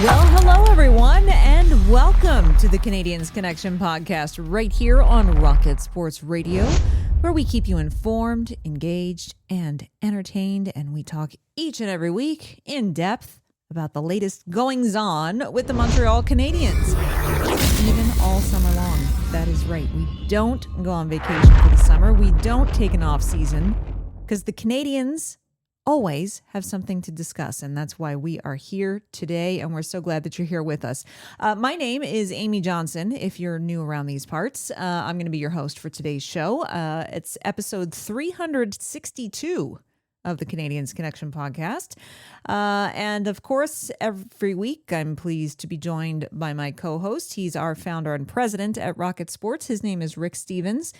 Well, hello, everyone, and welcome to the Canadiens Connection podcast right here on Rocket Sports Radio, where we keep you informed, engaged, and entertained, and we talk each and every week in depth about the latest goings-on with the Montreal Canadiens, even all summer long. That is right. We don't go on vacation for the summer. We don't take an off season because the Canadiens always have something to discuss, and that's why we are here today, and we're so glad that you're here with us. My name is Amy Johnson, if you're new around these parts. I'm going to be your host for today's show. It's episode 362 of the Canadiens Connection podcast. And of course, every week, I'm pleased to be joined by my co-host. He's our founder and president at Rocket Sports. His name is Rick Stevens.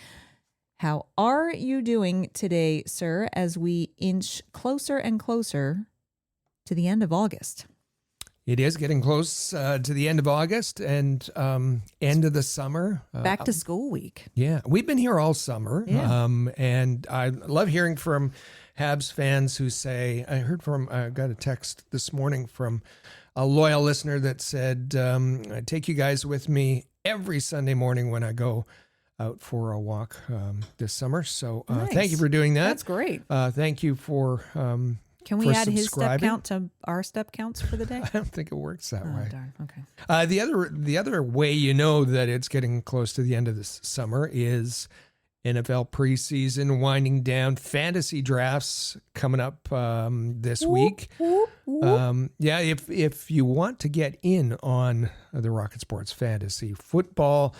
How are you doing today, sir, as we inch closer and closer to the end of August? It is getting close to the end of August and end of the summer. Back to school week. Yeah, we've been here all summer. Yeah. And I love hearing from Habs fans who say, I got a text this morning from a loyal listener that said, I take you guys with me every Sunday morning when I go out for a walk this summer. So Nice. Thank you for doing that. That's great. Thank you for Can we for add his step subscribing. count to our step counts for the day? I don't think it works that Oh, way. darn. Okay. The other way you know that it's getting close to the end of this summer is NFL preseason winding down, fantasy drafts coming up this week. Whoop, whoop. Yeah, if you want to get in on the Rocket Sports fantasy football,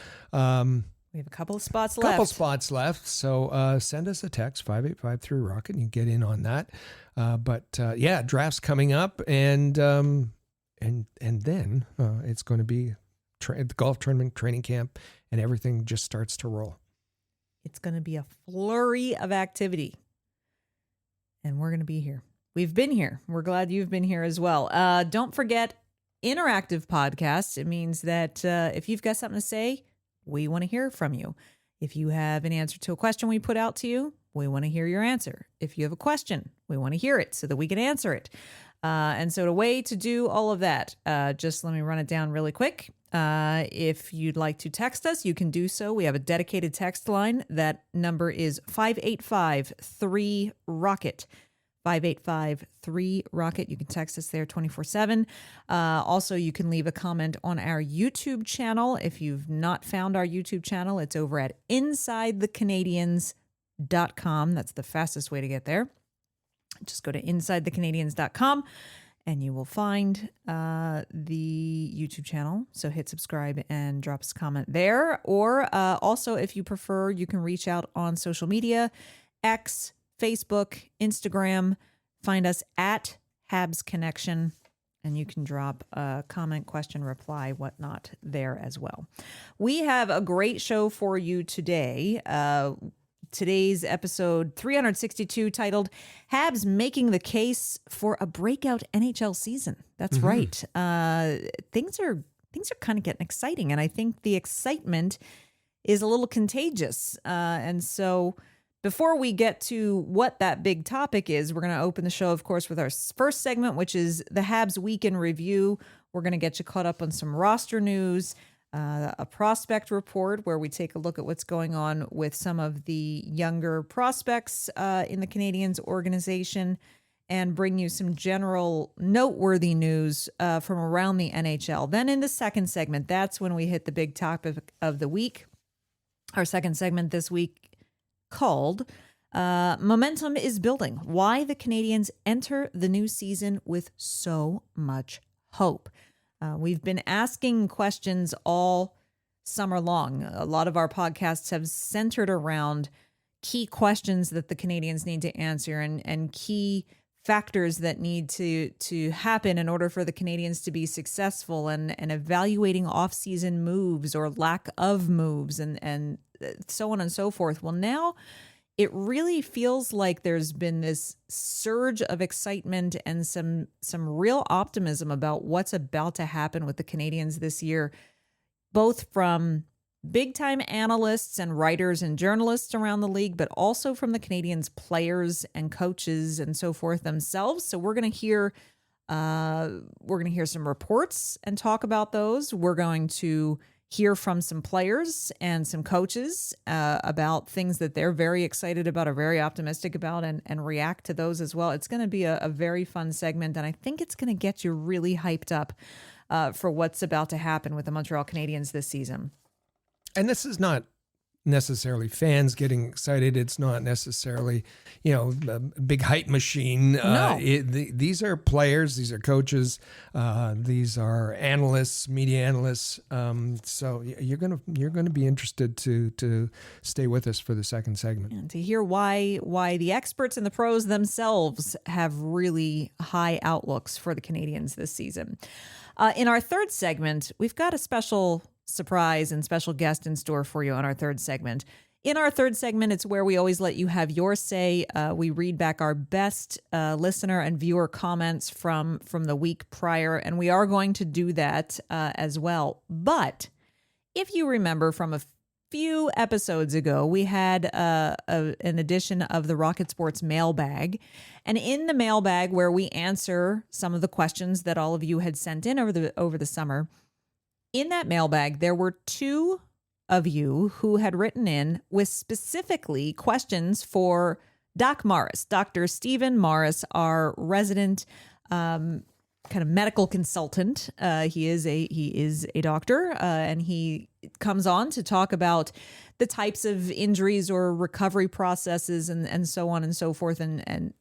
We have a couple of spots left. So send us a text 5853-ROCKET and you get in on that. But drafts coming up, and then it's going to be the golf tournament, training camp, and everything just starts to roll. It's going to be a flurry of activity. And we're going to be here. We've been here. We're glad you've been here as well. Don't forget, interactive podcasts. It means that if you've got something to say, we want to hear from you. If you have an answer to a question we put out to you, we want to hear your answer. If you have a question, we want to hear it so that we can answer it. And so the way to do all of that, just let me run it down really quick. If you'd like to text us, you can do so. We have a dedicated text line. That number is 585-3-ROCKET. 585-3-ROCKET. You can text us there 24/7. Also, you can leave a comment on our YouTube channel. If you've not found our YouTube channel, it's over at InsideTheCanadiens.com. That's the fastest way to get there. Just go to InsideTheCanadiens.com and you will find the YouTube channel. So hit subscribe and drop us a comment there. Or also, if you prefer, you can reach out on social media, X, Facebook, Instagram. Find us at Habs Connection, and you can drop a comment, question, reply, whatnot there as well. We have a great show for you today. Today's episode 362, titled Habs Making the Case for a Breakout NHL Season. That's right. Things are kind of getting exciting, and I think the excitement is a little contagious. And so before we get to what that big topic is, we're going to open the show, of course, with our first segment, which is the Habs Week in Review. We're going to get you caught up on some roster news, a prospect report where we take a look at what's going on with some of the younger prospects in the Canadiens organization, and bring you some general noteworthy news from around the NHL. Then in the second segment, that's when we hit the big topic of the week. Our second segment this week, called Momentum is Building, Why the Canadiens Enter the New Season with So Much Hope. We've been asking questions all summer long. A lot of our podcasts have centered around key questions that the Canadiens need to answer and key factors that need to happen in order for the Canadiens to be successful, and evaluating off-season moves or lack of moves and so on and so forth. Well, now it really feels like there's been this surge of excitement and some real optimism about what's about to happen with the Canadiens this year, both from big-time analysts and writers and journalists around the league, but also from the Canadiens players and coaches and so forth themselves. So we're going to hear We're going to hear some reports and talk about those. We're going to hear from some players and some coaches about things that they're very excited about or very optimistic about, and react to those as well. It's going to be a very fun segment, and I think it's going to get you really hyped up for what's about to happen with the Montreal Canadiens this season. And this is not necessarily fans getting excited. It's not necessarily, a big hype machine. No. These are players. These are coaches. These are analysts, media analysts. So you're gonna be interested to stay with us for the second segment and to hear why the experts and the pros themselves have really high outlooks for the Canadiens this season. In our third segment, we've got a special surprise and special guest in store for you on our third segment. In our third segment, it's where we always let you have your say. We read back our best listener and viewer comments from the week prior, and we are going to do that as well. But if you remember from a few episodes ago, we had an edition of the Rocket Sports mailbag. And in the mailbag, where we answer some of the questions that all of you had sent in over the summer, in that mailbag, there were two of you who had written in with specifically questions for Doc Morris, Dr. Stephen Morris, our resident kind of medical consultant. He is a doctor, and he comes on to talk about the types of injuries or recovery processes and so on and so forth, and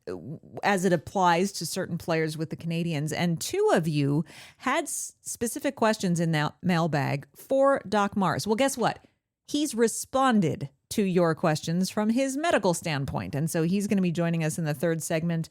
as it applies to certain players with the Canadiens. And two of you had specific questions in that mailbag for Doc Morris. Well, guess what? He's responded to your questions from his medical standpoint. And so he's going to be joining us in the third segment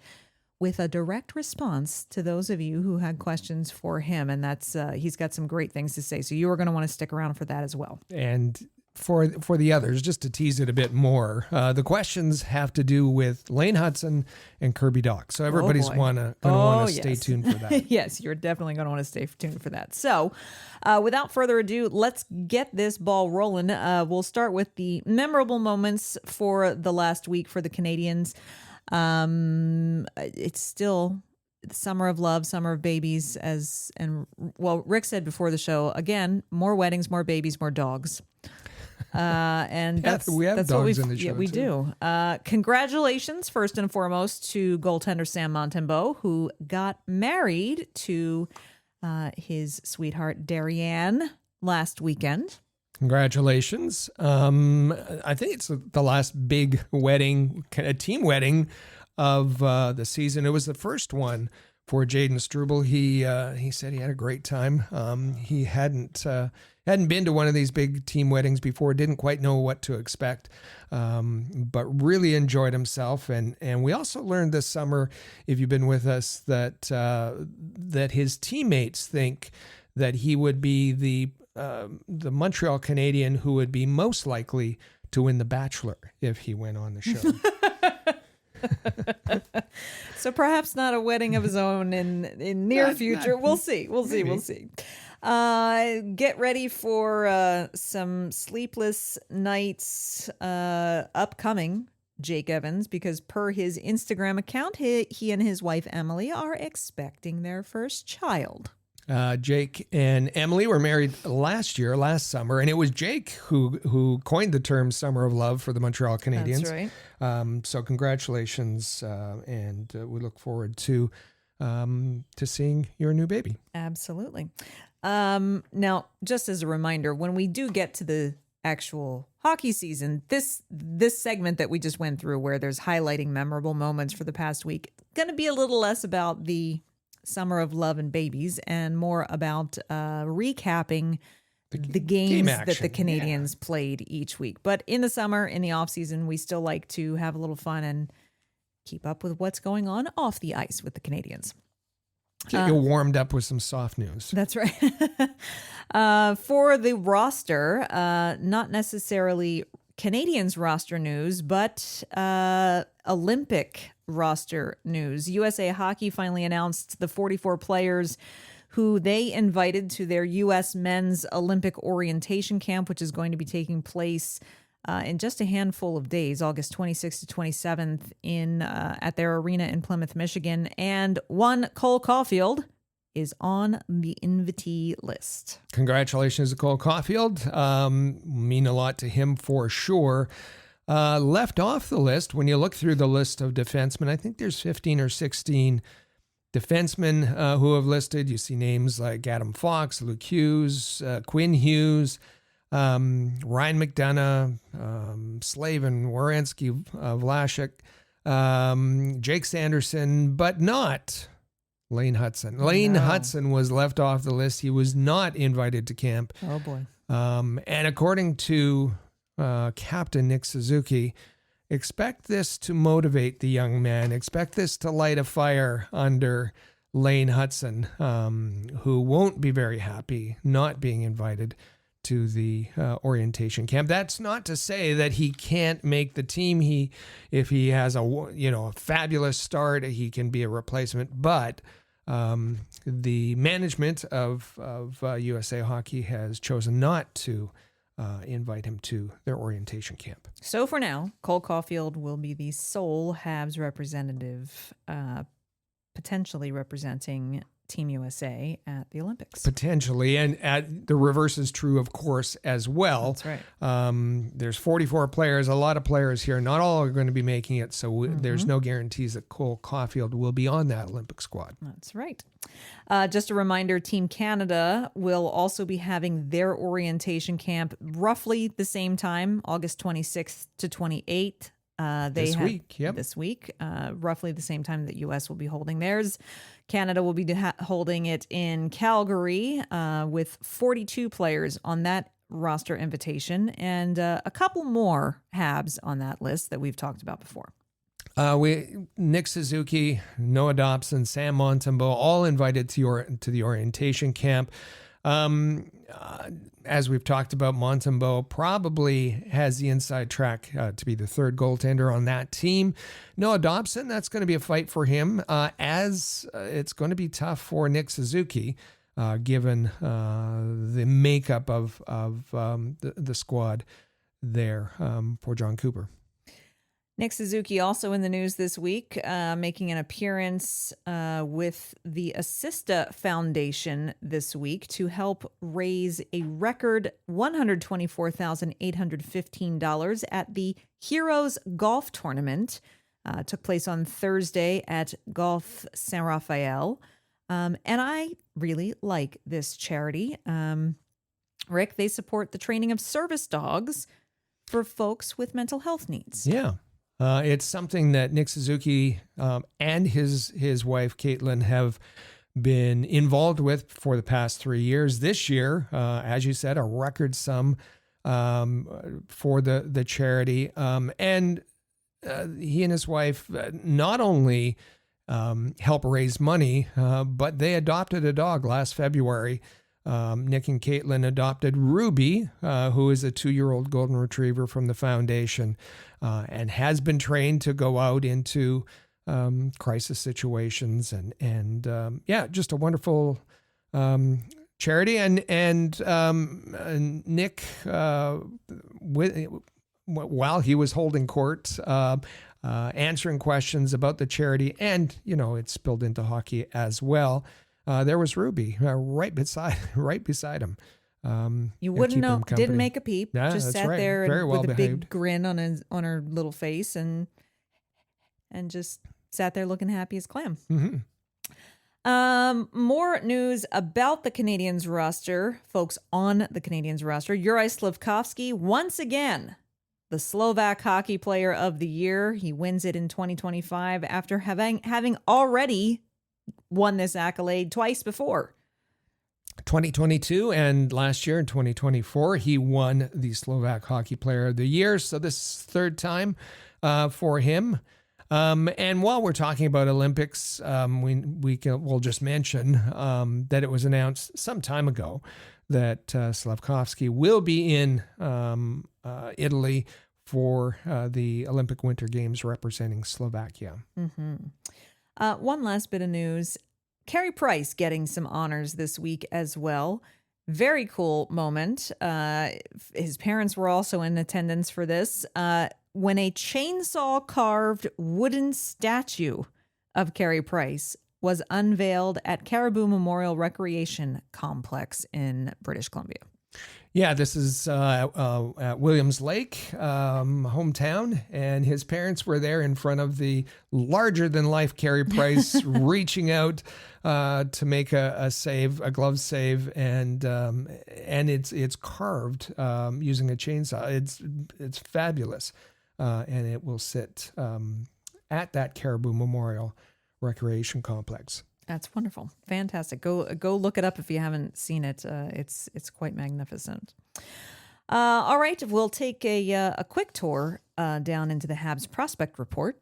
with a direct response to those of you who had questions for him. And that's he's got some great things to say. So you are going to want to stick around for that as well. And for the others, just to tease it a bit more, the questions have to do with Lane Hudson and Kirby Dach. So everybody's going to want to stay tuned for that. Yes, you're definitely going to want to stay tuned for that. So without further ado, let's get this ball rolling. We'll start with the memorable moments for the last week for the Canadiens. It's still the summer of love, summer of babies, Rick said before the show, again, more weddings, more babies, more dogs. And we have dogs in the show. Yeah, we do. Congratulations, first and foremost, to goaltender Sam Montembeault, who got married to his sweetheart Darianne last weekend. Congratulations. I think it's the last big wedding, kind of team wedding of the season. It was the first one for Jaden Struble. He said he had a great time. He hadn't been to one of these big team weddings before, didn't quite know what to expect, but really enjoyed himself. And we also learned this summer, if you've been with us, that his teammates think that he would be the Montreal Canadien who would be most likely to win The Bachelor if he went on the show. So perhaps not a wedding of his own in near future. We'll see. We'll see. Get ready for some sleepless nights upcoming, Jake Evans, because per his Instagram account, he and his wife Emily are expecting their first child. Jake and Emily were married last summer, and it was Jake who coined the term "Summer of Love" for the Montreal Canadiens. That's right. So congratulations, and we look forward to seeing your new baby. Absolutely. Now, just as a reminder, when we do get to the actual hockey season, this segment that we just went through, where there's highlighting memorable moments for the past week, going to be a little less about the summer of love and babies and more about recapping the games that the Canadiens played each week. But in the summer, in the off season, we still like to have a little fun and keep up with what's going on off the ice with the Canadiens. Get you warmed up with some soft news. That's right. For the roster, not necessarily Canadiens roster news, but Olympic roster news. USA Hockey finally announced the 44 players who they invited to their U.S. men's Olympic orientation camp, which is going to be taking place in just a handful of days, August 26th to 27th, at their arena in Plymouth, Michigan. And one Cole Caulfield is on the invitee list. Congratulations to Cole Caulfield. Mean a lot to him for sure. Left off the list, when you look through the list of defensemen, I think there's 15 or 16 defensemen who have listed. You see names like Adam Fox, Luke Hughes, Quinn Hughes, Ryan McDonough, Slavin, Werenski, Vlasic, Jake Sanderson, but not Lane Hudson. Lane Hudson was left off the list. He was not invited to camp. Oh, boy. And according to Captain Nick Suzuki, expect this to motivate the young man. Expect this to light a fire under Lane Hudson, who won't be very happy not being invited to the orientation camp. That's not to say that he can't make the team. If he has a fabulous start, he can be a replacement. But the management of USA Hockey has chosen not to invite him to their orientation camp. So for now, Cole Caulfield will be the sole Habs representative, potentially representing Team USA at the Olympics. Potentially, and the reverse is true, of course, as well. That's right. There's 44 players, a lot of players here. Not all are going to be making it, so there's no guarantees that Cole Caulfield will be on that Olympic squad. That's right. Just a reminder, Team Canada will also be having their orientation camp roughly the same time, August 26th to 28th. This week, roughly the same time that U.S. will be holding theirs. Canada will be holding it in Calgary with 42 players on that roster invitation and a couple more Habs on that list that we've talked about before. Nick Suzuki, Noah Dobson, Sam Montembeault, all invited to the orientation camp. As we've talked about, Montembeault probably has the inside track to be the third goaltender on that team. Noah Dobson, that's going to be a fight for him, as it's going to be tough for Nick Suzuki, given the makeup of the squad there for John Cooper. Nick Suzuki also in the news this week, making an appearance with the Assista Foundation this week to help raise a record $124,815 at the Heroes Golf Tournament. Took place on Thursday at Golf Saint Raphael. And I really like this charity. Rick, they support the training of service dogs for folks with mental health needs. Yeah. It's something that Nick Suzuki and his wife, Caitlin, have been involved with for the past 3 years. This year, as you said, a record sum for the charity. And he and his wife not only help raise money, but they adopted a dog last February. Nick and Caitlin adopted Ruby, who is a 2-year-old golden retriever from the foundation, and has been trained to go out into crisis situations and just a wonderful charity. And Nick, while he was holding court, answering questions about the charity, and it spilled into hockey as well. There was Ruby right beside him. You wouldn't know. Didn't make a peep. Yeah, just sat right. there Very well with behaved. a big grin on her little face and just sat there looking happy as clam. Mm-hmm. More news about the Canadiens roster, folks on the Canadiens roster. Juraj Slafkovský, once again, the Slovak Hockey Player of the Year. He wins it in 2025 after having already won this accolade twice before. 2022 and last year in 2024, he won the Slovak Hockey Player of the Year. So this is third time for him. And while we're talking about Olympics, we'll just mention that it was announced some time ago that Slafkovský will be in Italy for the Olympic Winter Games representing Slovakia. Mm-hmm. One last bit of news. Carey Price getting some honors this week as well. Very cool moment. His parents were also in attendance for this. When a chainsaw carved wooden statue of Carey Price was unveiled at Caribou Memorial Recreation Complex in British Columbia. Yeah, this is at Williams Lake, hometown, and his parents were there in front of the larger-than-life Carey Price, reaching out to make a save, a glove save, and it's carved using a chainsaw. It's fabulous, and it will sit at that Caribou Memorial Recreation Complex. That's wonderful. Fantastic. Go look it up if you haven't seen it. It's quite magnificent. All right, we'll take a quick tour down into the Habs prospect report.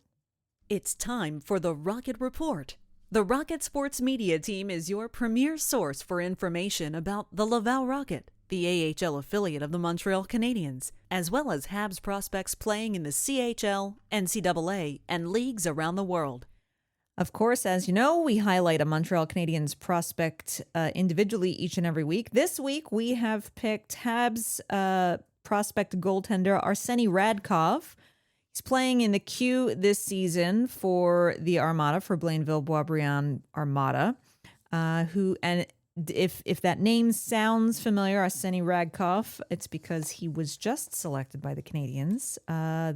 It's time for the Rocket Report. The Rocket Sports Media Team is your premier source for information about the Laval Rocket, the AHL affiliate of the Montreal Canadiens, as well as Habs prospects playing in the CHL, NCAA, and leagues around the world. Of course, as you know, we highlight a Montreal Canadiens prospect individually each and every week. This week, we have picked Habs prospect goaltender Arseny Radkov. He's playing in the Q this season for the Armada, for Blainville-Boisbriand Armada. If that name sounds familiar, Arseny Radkov, it's because he was just selected by the Canadiens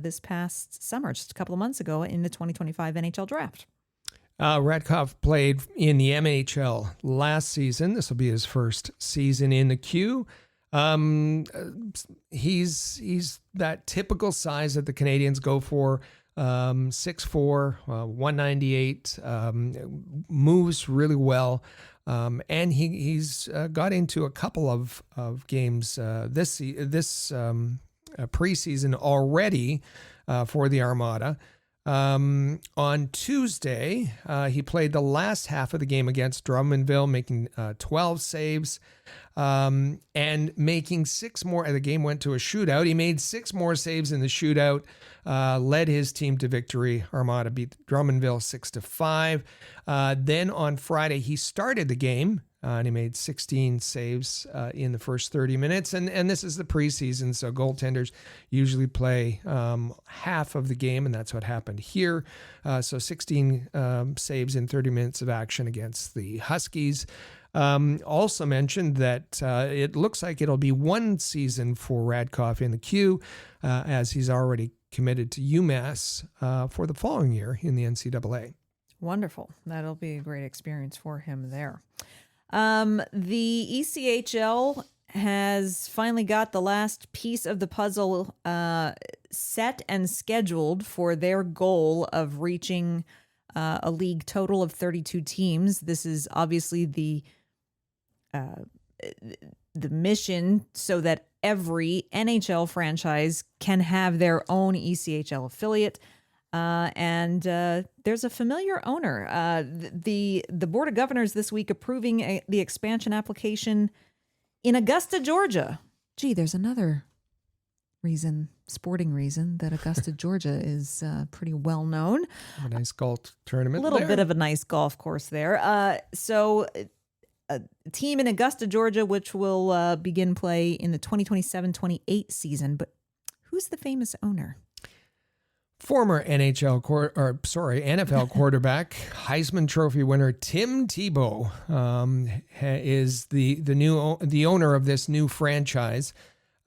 this past summer, just a couple of months ago, in the 2025 NHL Draft. Radkov played in the MHL last season. This will be his first season in the Q. He's that typical size that the Canadiens go for. 6'4", 198, moves really well. And he's got into a couple of games this preseason already for the Armada. On Tuesday, he played the last half of the game against Drummondville, making 12 saves and making 6 more. The game went to a shootout. He made 6 more saves in the shootout, led his team to victory. Armada beat Drummondville 6-5. Then on Friday, he started the game. And he made 16 saves in the first 30 minutes. And this is the preseason, so goaltenders usually play half of the game, and that's what happened here. So 16 saves in 30 minutes of action against the Huskies. Also mentioned that it looks like it'll be one season for Radkov in the Q, as he's already committed to UMass for the following year in the NCAA. Wonderful. That'll be a great experience for him there. The ECHL has finally got the last piece of the puzzle set and scheduled for their goal of reaching a league total of 32 teams. This is obviously the mission so that every NHL franchise can have their own ECHL affiliate. And there's a familiar owner. The Board of Governors this week approving the expansion application in Augusta, Georgia. Gee, there's another sporting reason that Augusta, Georgia is pretty well known. A nice golf tournament. A little bit of a nice golf course there. So a team in Augusta, Georgia, which will begin play in the 2027-28 season. But who's the famous owner? Former NFL quarterback, Heisman Trophy winner Tim Tebow is the owner of this new franchise.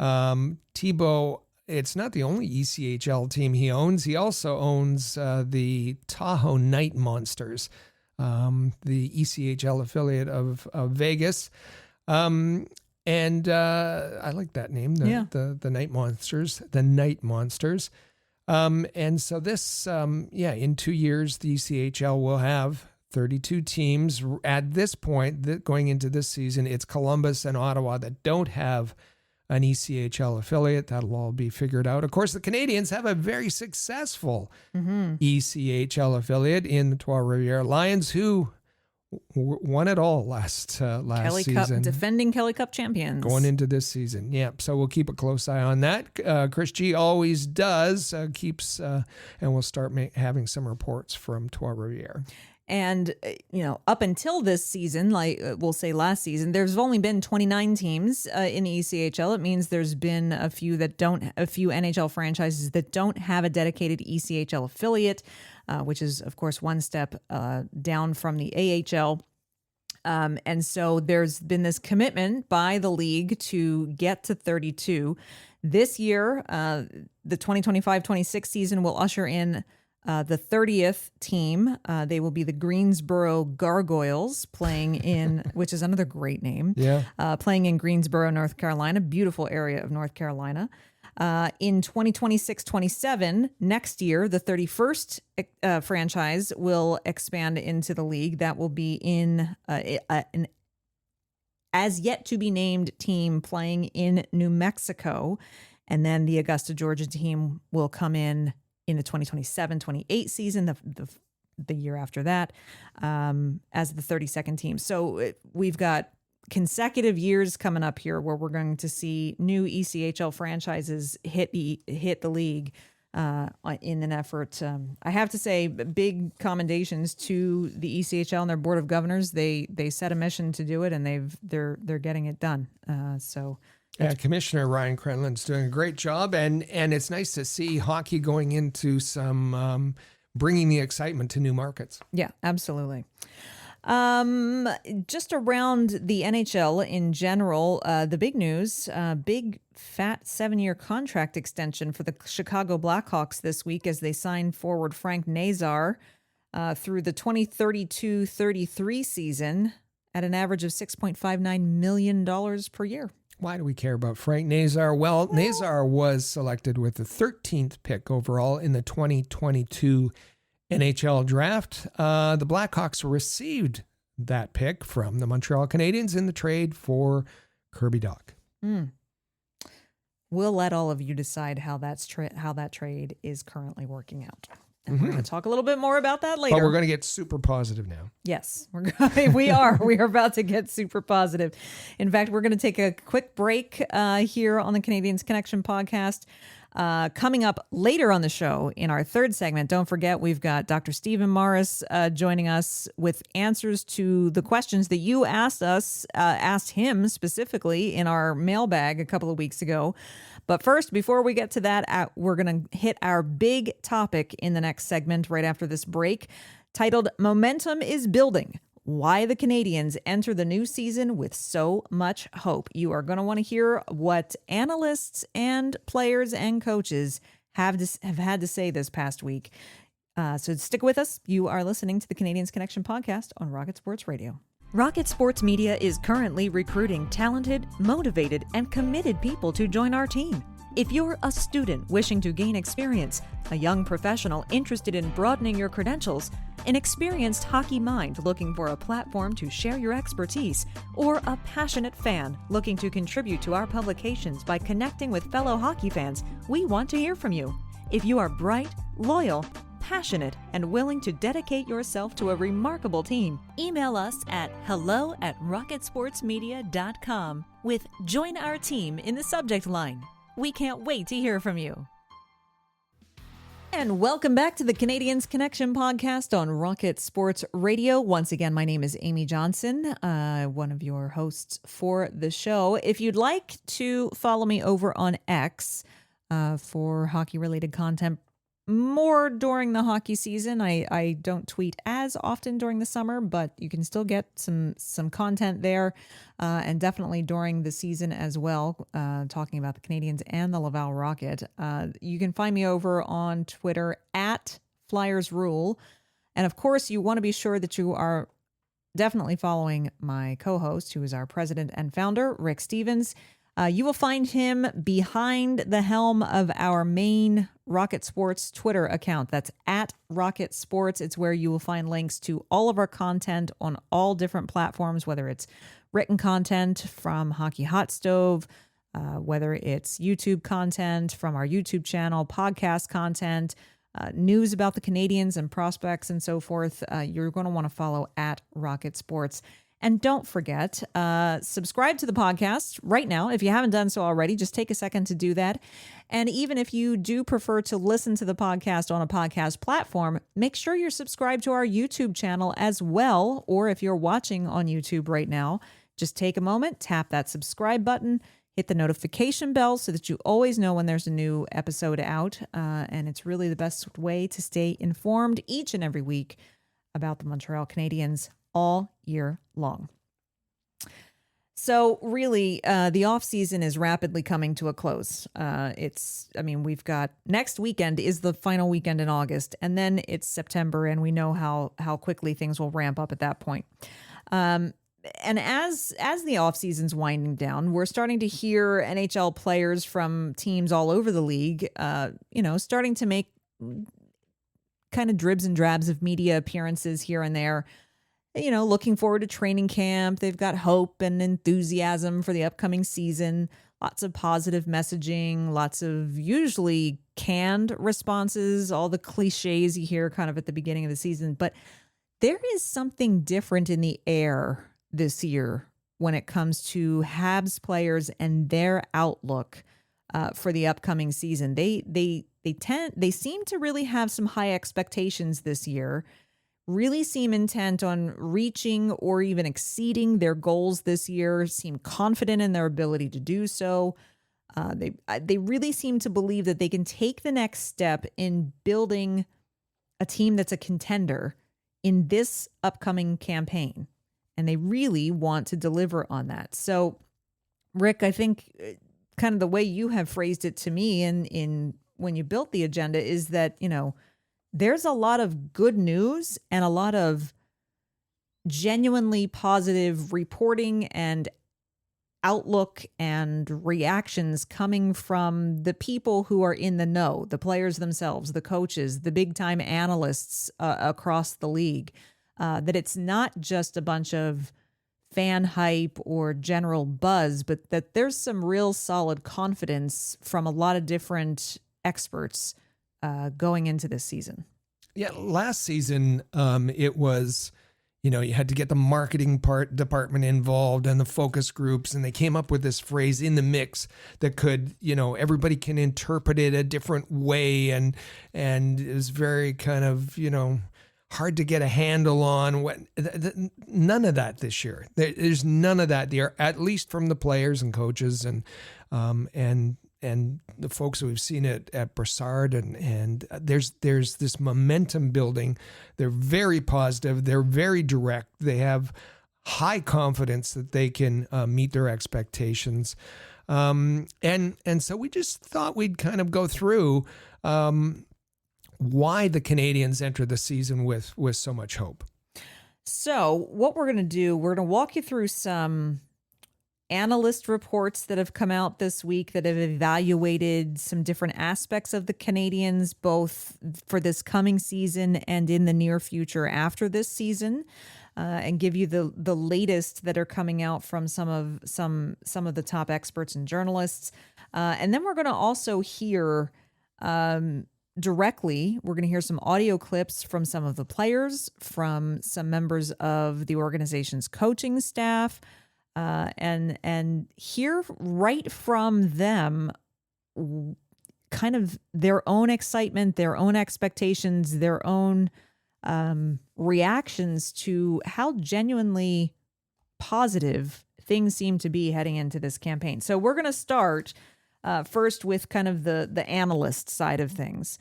Tebow, it's not the only ECHL team he owns. He also owns the Tahoe Night Monsters, the ECHL affiliate of Vegas. And I like that name, the Night Monsters, the Night Monsters. And so this, in 2 years, the ECHL will have 32 teams. At this point, going into this season, it's Columbus and Ottawa that don't have an ECHL affiliate. That'll all be figured out. Of course, the Canadiens have a very successful ECHL affiliate in the Trois-Rivières Lions, who won it all last Kelly season. Cup, defending Kelly Cup champions. Going into this season. Yeah, so we'll keep a close eye on that. Chris G always does, keeps, and we'll start having some reports from Trois-Rivières. And, up until this season, like we'll say last season, there's only been 29 teams in the ECHL. It means there's been a few NHL franchises that don't have a dedicated ECHL affiliate, which is, of course, one step down from the AHL. And so there's been this commitment by the league to get to 32. This year, the 2025-26 season will usher in the 30th team. They will be the Greensboro Gargoyles, playing in, which is another great name. Yeah. Playing in Greensboro, North Carolina, beautiful area of North Carolina. In 2026-27, next year, the 31st franchise will expand into the league. That will be in an as yet to be named team playing in New Mexico. And then the Augusta, Georgia team will come in the 2027-28 season, the year after that, as the 32nd team. So we've got consecutive years coming up here where we're going to see new ECHL franchises hit the league in an effort. I have to say, big commendations to the ECHL and their board of governors. They set a mission to do it, and they're getting it done. Yeah, Commissioner Ryan Crenlin's doing a great job, and it's nice to see hockey going into some bringing the excitement to new markets. Yeah, absolutely. Just around the NHL in general, the big news, big fat 7-year contract extension for the Chicago Blackhawks this week as they sign forward Frank Nazar through the 2032-33 season at an average of $6.59 million per year. Why do we care about Frank Nazar? Well, Nazar was selected with the 13th pick overall in the 2022 NHL draft. The Blackhawks received that pick from the Montreal Canadiens in the trade for Kirby Dach. We'll let all of you decide how that trade is currently working out. And we're going to talk a little bit more about that later. But we're going to get super positive now. Yes, we are. We are about to get super positive. In fact, we're going to take a quick break here on the Canadiens Connection podcast. Coming up later on the show in our third segment, don't forget, we've got Dr. Stephen Morris joining us with answers to the questions that you asked him specifically in our mailbag a couple of weeks ago. But first, before we get to that, we're going to hit our big topic in the next segment right after this break, titled Momentum is Building. Why the Canadiens enter the new season with so much hope. You are going to want to hear what analysts and players and coaches have had to say this past week. So stick with us. You are listening to the Canadiens Connection podcast on Rocket Sports Radio. Rocket Sports Media is currently recruiting talented, motivated, and committed people to join our team. If you're a student wishing to gain experience, a young professional interested in broadening your credentials, an experienced hockey mind looking for a platform to share your expertise, or a passionate fan looking to contribute to our publications by connecting with fellow hockey fans, we want to hear from you. If you are bright, loyal, passionate, and willing to dedicate yourself to a remarkable team, email us at hello@rocketsportsmedia.com with "Join our team" in the subject line. We can't wait to hear from you. And welcome back to the Canadiens Connection podcast on Rocket Sports Radio. Once again, my name is Amy Johnson, one of your hosts for the show. If you'd like to follow me over on X for hockey-related content, more during the hockey season. I don't tweet as often during the summer, but you can still get some content there, and definitely during the season as well, talking about the Canadiens and the Laval Rocket. You can find me over on Twitter at Flyers Rule. And of course, you want to be sure that you are definitely following my co-host, who is our president and founder, Rick Stevens. You will find him behind the helm of our main Rocket Sports Twitter account. That's at Rocket Sports. It's where you will find links to all of our content on all different platforms, whether it's written content from Hockey Hot Stove, whether it's YouTube content from our YouTube channel, podcast content, news about the Canadiens and prospects and so forth. You're going to want to follow at Rocket Sports. And don't forget, subscribe to the podcast right now. If you haven't done so already, just take a second to do that. And even if you do prefer to listen to the podcast on a podcast platform, make sure you're subscribed to our YouTube channel as well. Or if you're watching on YouTube right now, just take a moment, tap that subscribe button, hit the notification bell so that you always know when there's a new episode out. And it's really the best way to stay informed each and every week about the Montreal Canadiens all year long. So really, the off season is rapidly coming to a close. We've got next weekend is the final weekend in August, and then it's September, and we know how quickly things will ramp up at that point. And as the off season's winding down, we're starting to hear NHL players from teams all over the league, starting to make kind of dribs and drabs of media appearances here and there. Looking forward to training camp. They've got hope and enthusiasm for the upcoming season. Lots of positive messaging, lots of usually canned responses, all the cliches you hear kind of at the beginning of the season. But there is something different in the air this year when it comes to Habs players and their outlook for the upcoming season. They seem to really have some high expectations this year. Really seem intent on reaching or even exceeding their goals this year, seem confident in their ability to do so. They really seem to believe that they can take the next step in building a team that's a contender in this upcoming campaign. And they really want to deliver on that. So, Rick, I think kind of the way you have phrased it to me in when you built the agenda is that, there's a lot of good news and a lot of genuinely positive reporting and outlook and reactions coming from the people who are in the know, the players themselves, the coaches, the big time analysts across the league, that it's not just a bunch of fan hype or general buzz, but that there's some real solid confidence from a lot of different experts going into this season. Yeah, last season, it was, you had to get the marketing department involved and the focus groups, and they came up with this phrase in the mix that could, everybody can interpret it a different way, and it was very kind of, hard to get a handle on. None of that this year. There's none of that there, at least from the players and coaches and the folks that we've seen at Brassard, and there's this momentum building. They're very positive. They're very direct. They have high confidence that they can meet their expectations. And so we just thought we'd kind of go through why the Canadiens enter the season with so much hope. So what we're going to do, we're going to walk you through some analyst reports that have come out this week that have evaluated some different aspects of the Canadiens, both for this coming season and in the near future after this season, and give you the latest that are coming out from some of the top experts and journalists. And then we're going to also hear directly, we're going to hear some audio clips from some of the players, from some members of the organization's coaching staff, and hear right from them kind of their own excitement, their own expectations, their own reactions to how genuinely positive things seem to be heading into this campaign. So we're going to start first with kind of the analyst side of things.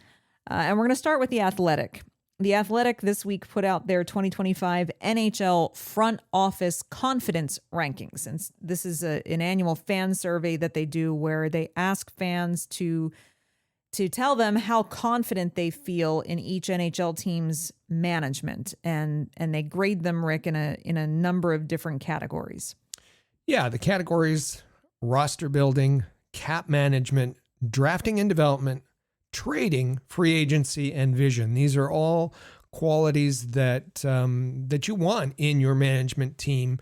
And we're going to start with The Athletic. The Athletic this week put out their 2025 NHL front office confidence rankings. And this is an annual fan survey that they do where they ask fans to tell them how confident they feel in each NHL team's management. And they grade them, Rick, in a number of different categories. Yeah, the categories: roster building, cap management, drafting and development, trading, free agency, and vision. These are all qualities that you want in your management team,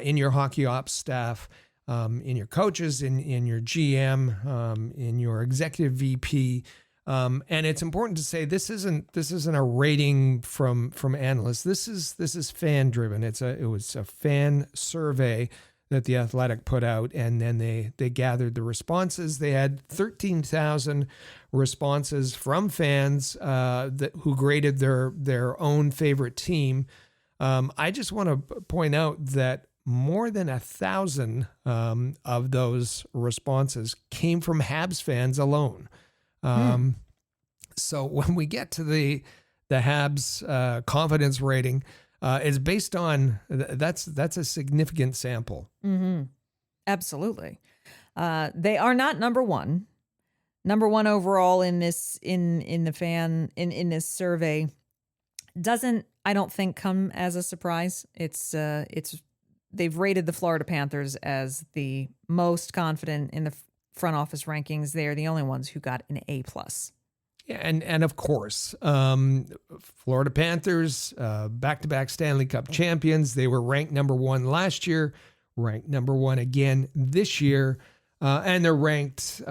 in your hockey ops staff, in your coaches, in your GM, in your executive VP. And it's important to say this isn't a rating from analysts. This is fan driven. It was a fan survey that The Athletic put out, and then they gathered the responses. They had 13,000 responses from fans who graded their own favorite team. I just want to point out that more than 1,000 of those responses came from Habs fans alone. So when we get to the Habs confidence rating, it's based on that's a significant sample. Mm-hmm. Absolutely. They are not number one. Number one overall in this in this survey doesn't, I don't think, come as a surprise. It's they've rated the Florida Panthers as the most confident in the front office rankings. They are the only ones who got an A+. Yeah, and of course, Florida Panthers, back-to-back Stanley Cup champions. They were ranked number one last year, ranked number one again this year, and they're ranked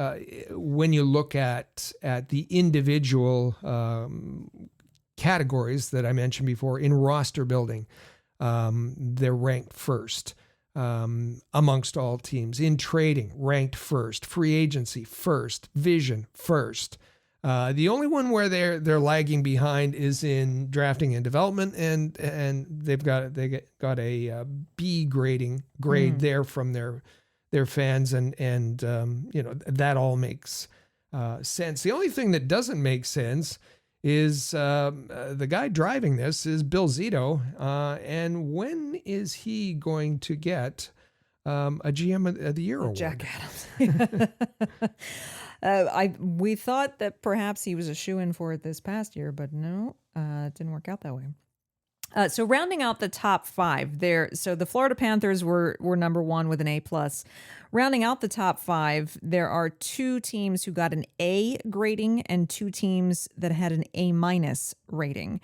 when you look at the individual categories that I mentioned before in roster building. They're ranked first amongst all teams. In trading, ranked first. Free agency, first. Vision, first. The only one where they're lagging behind is in drafting and development, and they got a B grade there from their fans, and that all makes sense. The only thing that doesn't make sense is the guy driving this is Bill Zito, and when is he going to get a GM of the Year award? Jack Adams. We thought that perhaps he was a shoo-in for it this past year, but no, it didn't work out that way. So rounding out the top five there, so the Florida Panthers were number one with an A+. Rounding out the top five, there are two teams who got an A grading and two teams that had an A- rating.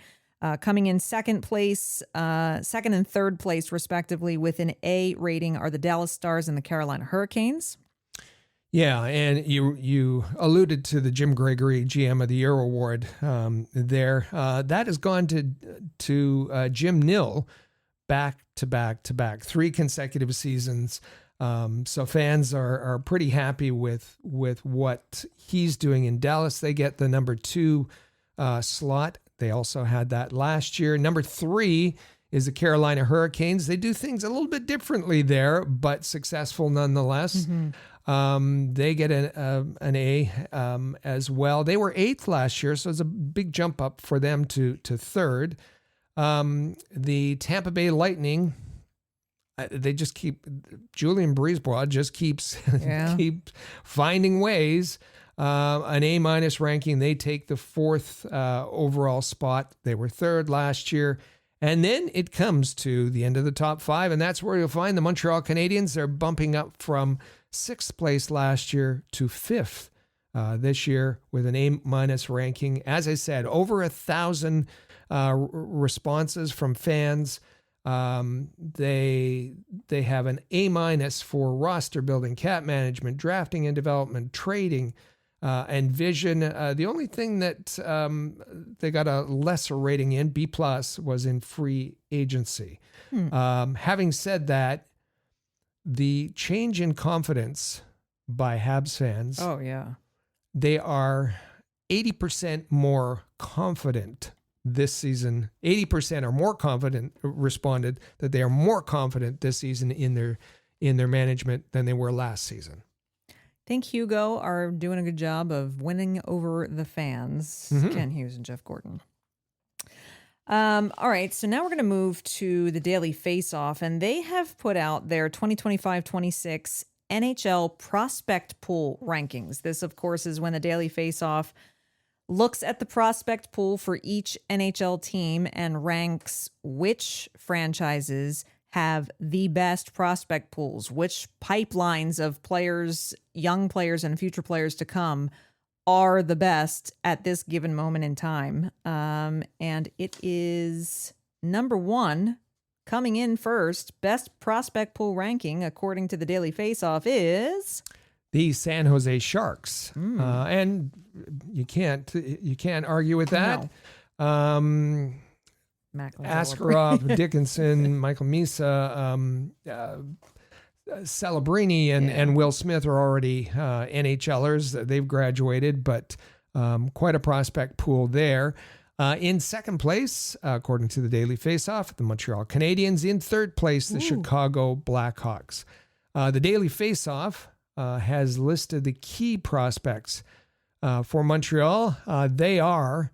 Coming in second and third place, respectively, with an A rating are the Dallas Stars and the Carolina Hurricanes. Yeah, and you alluded to the Jim Gregory GM of the Year award there. That has gone to Jim Nill back to back, 3 consecutive seasons. So fans are pretty happy with what he's doing in Dallas. They get the number 2 slot. They also had that last year. Number 3 is the Carolina Hurricanes. They do things a little bit differently there, but successful nonetheless. Mm-hmm. They get an A as well. They were 8th last year, so it's a big jump up for them to 3rd. The Tampa Bay Lightning, they just Julien Brisebois just keeps finding ways. An A- ranking. They take the 4th overall spot. They were 3rd last year. And then it comes to the end of the top 5, and that's where you'll find the Montreal Canadiens. They're bumping up from 6th place last year to 5th this year with an A- ranking. As I said, over 1,000 responses from fans. They have an A- for roster building, cap management, drafting and development, trading, and vision. The only thing that they got a lesser rating in, B+, was in free agency. Having said that, the change in confidence by Habs fans, they are 80% more confident this season. 80% are more confident, responded that they are more confident this season in their management than they were last season. I think Hugo are doing a good job of winning over the fans, Ken Hughes and Jeff Gordon. All right, so now we're going to move to the Daily Face-Off, and they have put out their 2025-26 NHL Prospect Pool rankings. This, of course, is when the Daily Face-Off looks at the prospect pool for each NHL team and ranks which franchises have the best prospect pools, which pipelines of players, young players and future players to come are the best at this given moment in time. And it is number 1 coming in first, best prospect pool ranking according to the Daily Face-Off is the San Jose Sharks. And you can't argue with that. No. Askarov, Dickinson, Michael Misa, Celebrini, and Will Smith are already NHLers. They've graduated, but quite a prospect pool there. In second place, according to the Daily Faceoff, the Montreal Canadiens. In third place, the Chicago Blackhawks. The Daily Faceoff has listed the key prospects for Montreal. They are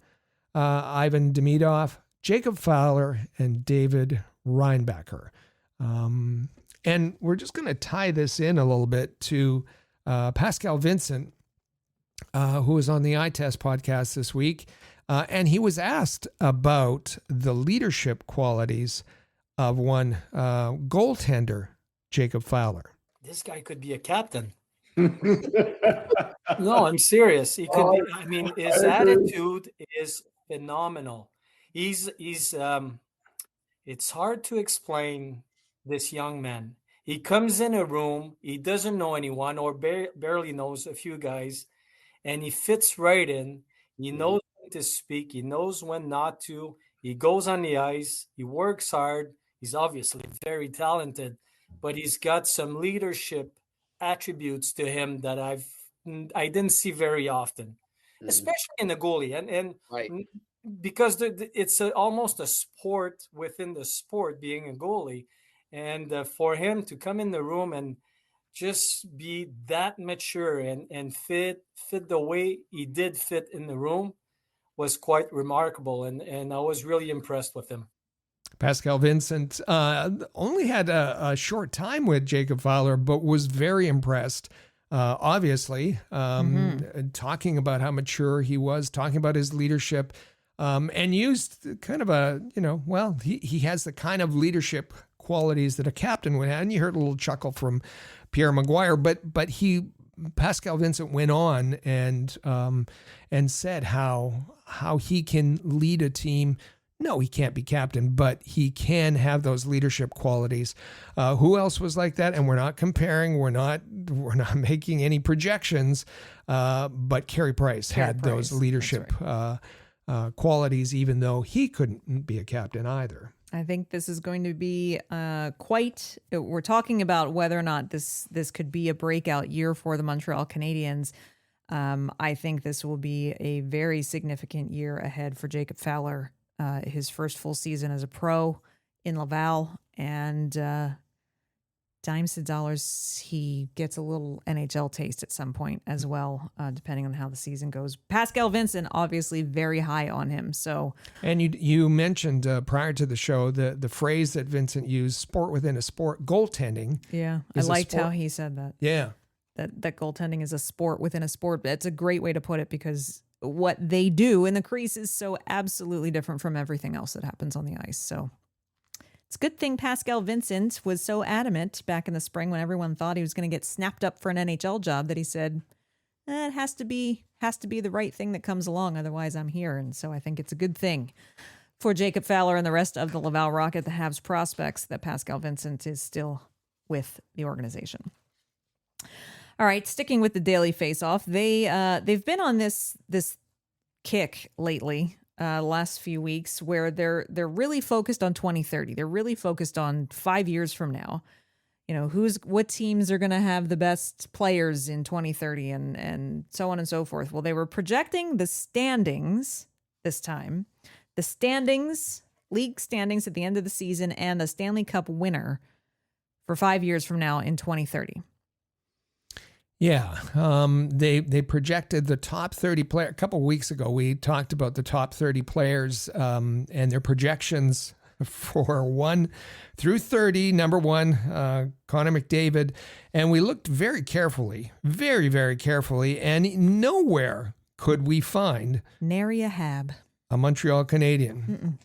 Ivan Demidov, Jacob Fowler, and David Reinbacher. And we're just going to tie this in a little bit to Pascal Vincent, who was on the Eye Test podcast this week. And he was asked about the leadership qualities of one goaltender, Jacob Fowler. This guy could be a captain. No, I'm serious. He could be. I mean, his attitude is phenomenal. He's it's hard to explain this young man. He comes in a room, he doesn't know anyone or barely knows a few guys, and he fits right in. He knows when to speak. He knows when not to. He goes on the ice. He works hard. He's obviously very talented, but he's got some leadership attributes to him that I didn't see very often, especially in the goalie. And Right. because it's almost a sport within the sport, being a goalie. And for him to come in the room and just be that mature and fit the way he did fit in the room was quite remarkable. And I was really impressed with him. Pascal Vincent only had a short time with Jacob Fowler, but was very impressed, obviously, talking about how mature he was, talking about his leadership, and used kind of he has the kind of leadership qualities that a captain would have. And you heard a little chuckle from Pierre Maguire, but Pascal Vincent went on and said how he can lead a team. No, he can't be captain, but he can have those leadership qualities. Who else was like that? And we're not comparing. We're not making any projections. But Carey Price had those leadership qualities, even though he couldn't be a captain either. I think this is going to be we're talking about whether or not this could be a breakout year for the Montreal Canadiens. I think this will be a very significant year ahead for Jacob Fowler. His first full season as a pro in Laval, and dimes to dollars, he gets a little NHL taste at some point as well, depending on how the season goes. Pascal Vincent, obviously very high on him. So, and you mentioned prior to the show the phrase that Vincent used, "sport within a sport," goaltending. Yeah, I liked how he said that. Yeah, that goaltending is a sport within a sport. That's a great way to put it, because what they do in the crease is so absolutely different from everything else that happens on the ice. So it's a good thing Pascal Vincent was so adamant back in the spring when everyone thought he was going to get snapped up for an NHL job that he said, it has to be the right thing that comes along. Otherwise I'm here. And so I think it's a good thing for Jacob Fowler and the rest of the Laval Rocket, the Habs prospects, that Pascal Vincent is still with the organization. All right, sticking with the Daily Faceoff, they've been on this kick lately, last few weeks, where they're really focused on 2030. They're really focused on 5 years from now. You know, what teams are going to have the best players in 2030, and so on and so forth. Well, they were projecting the standings this time, league standings at the end of the season, and the Stanley Cup winner for 5 years from now in 2030. Yeah, they projected the top 30 players. A couple of weeks ago, we talked about the top 30 players and their projections for 1 through 30. Number 1, Connor McDavid. And we looked very carefully, very, very carefully, and nowhere could we find nary a Hab, a Montreal Canadian. Mm-mm.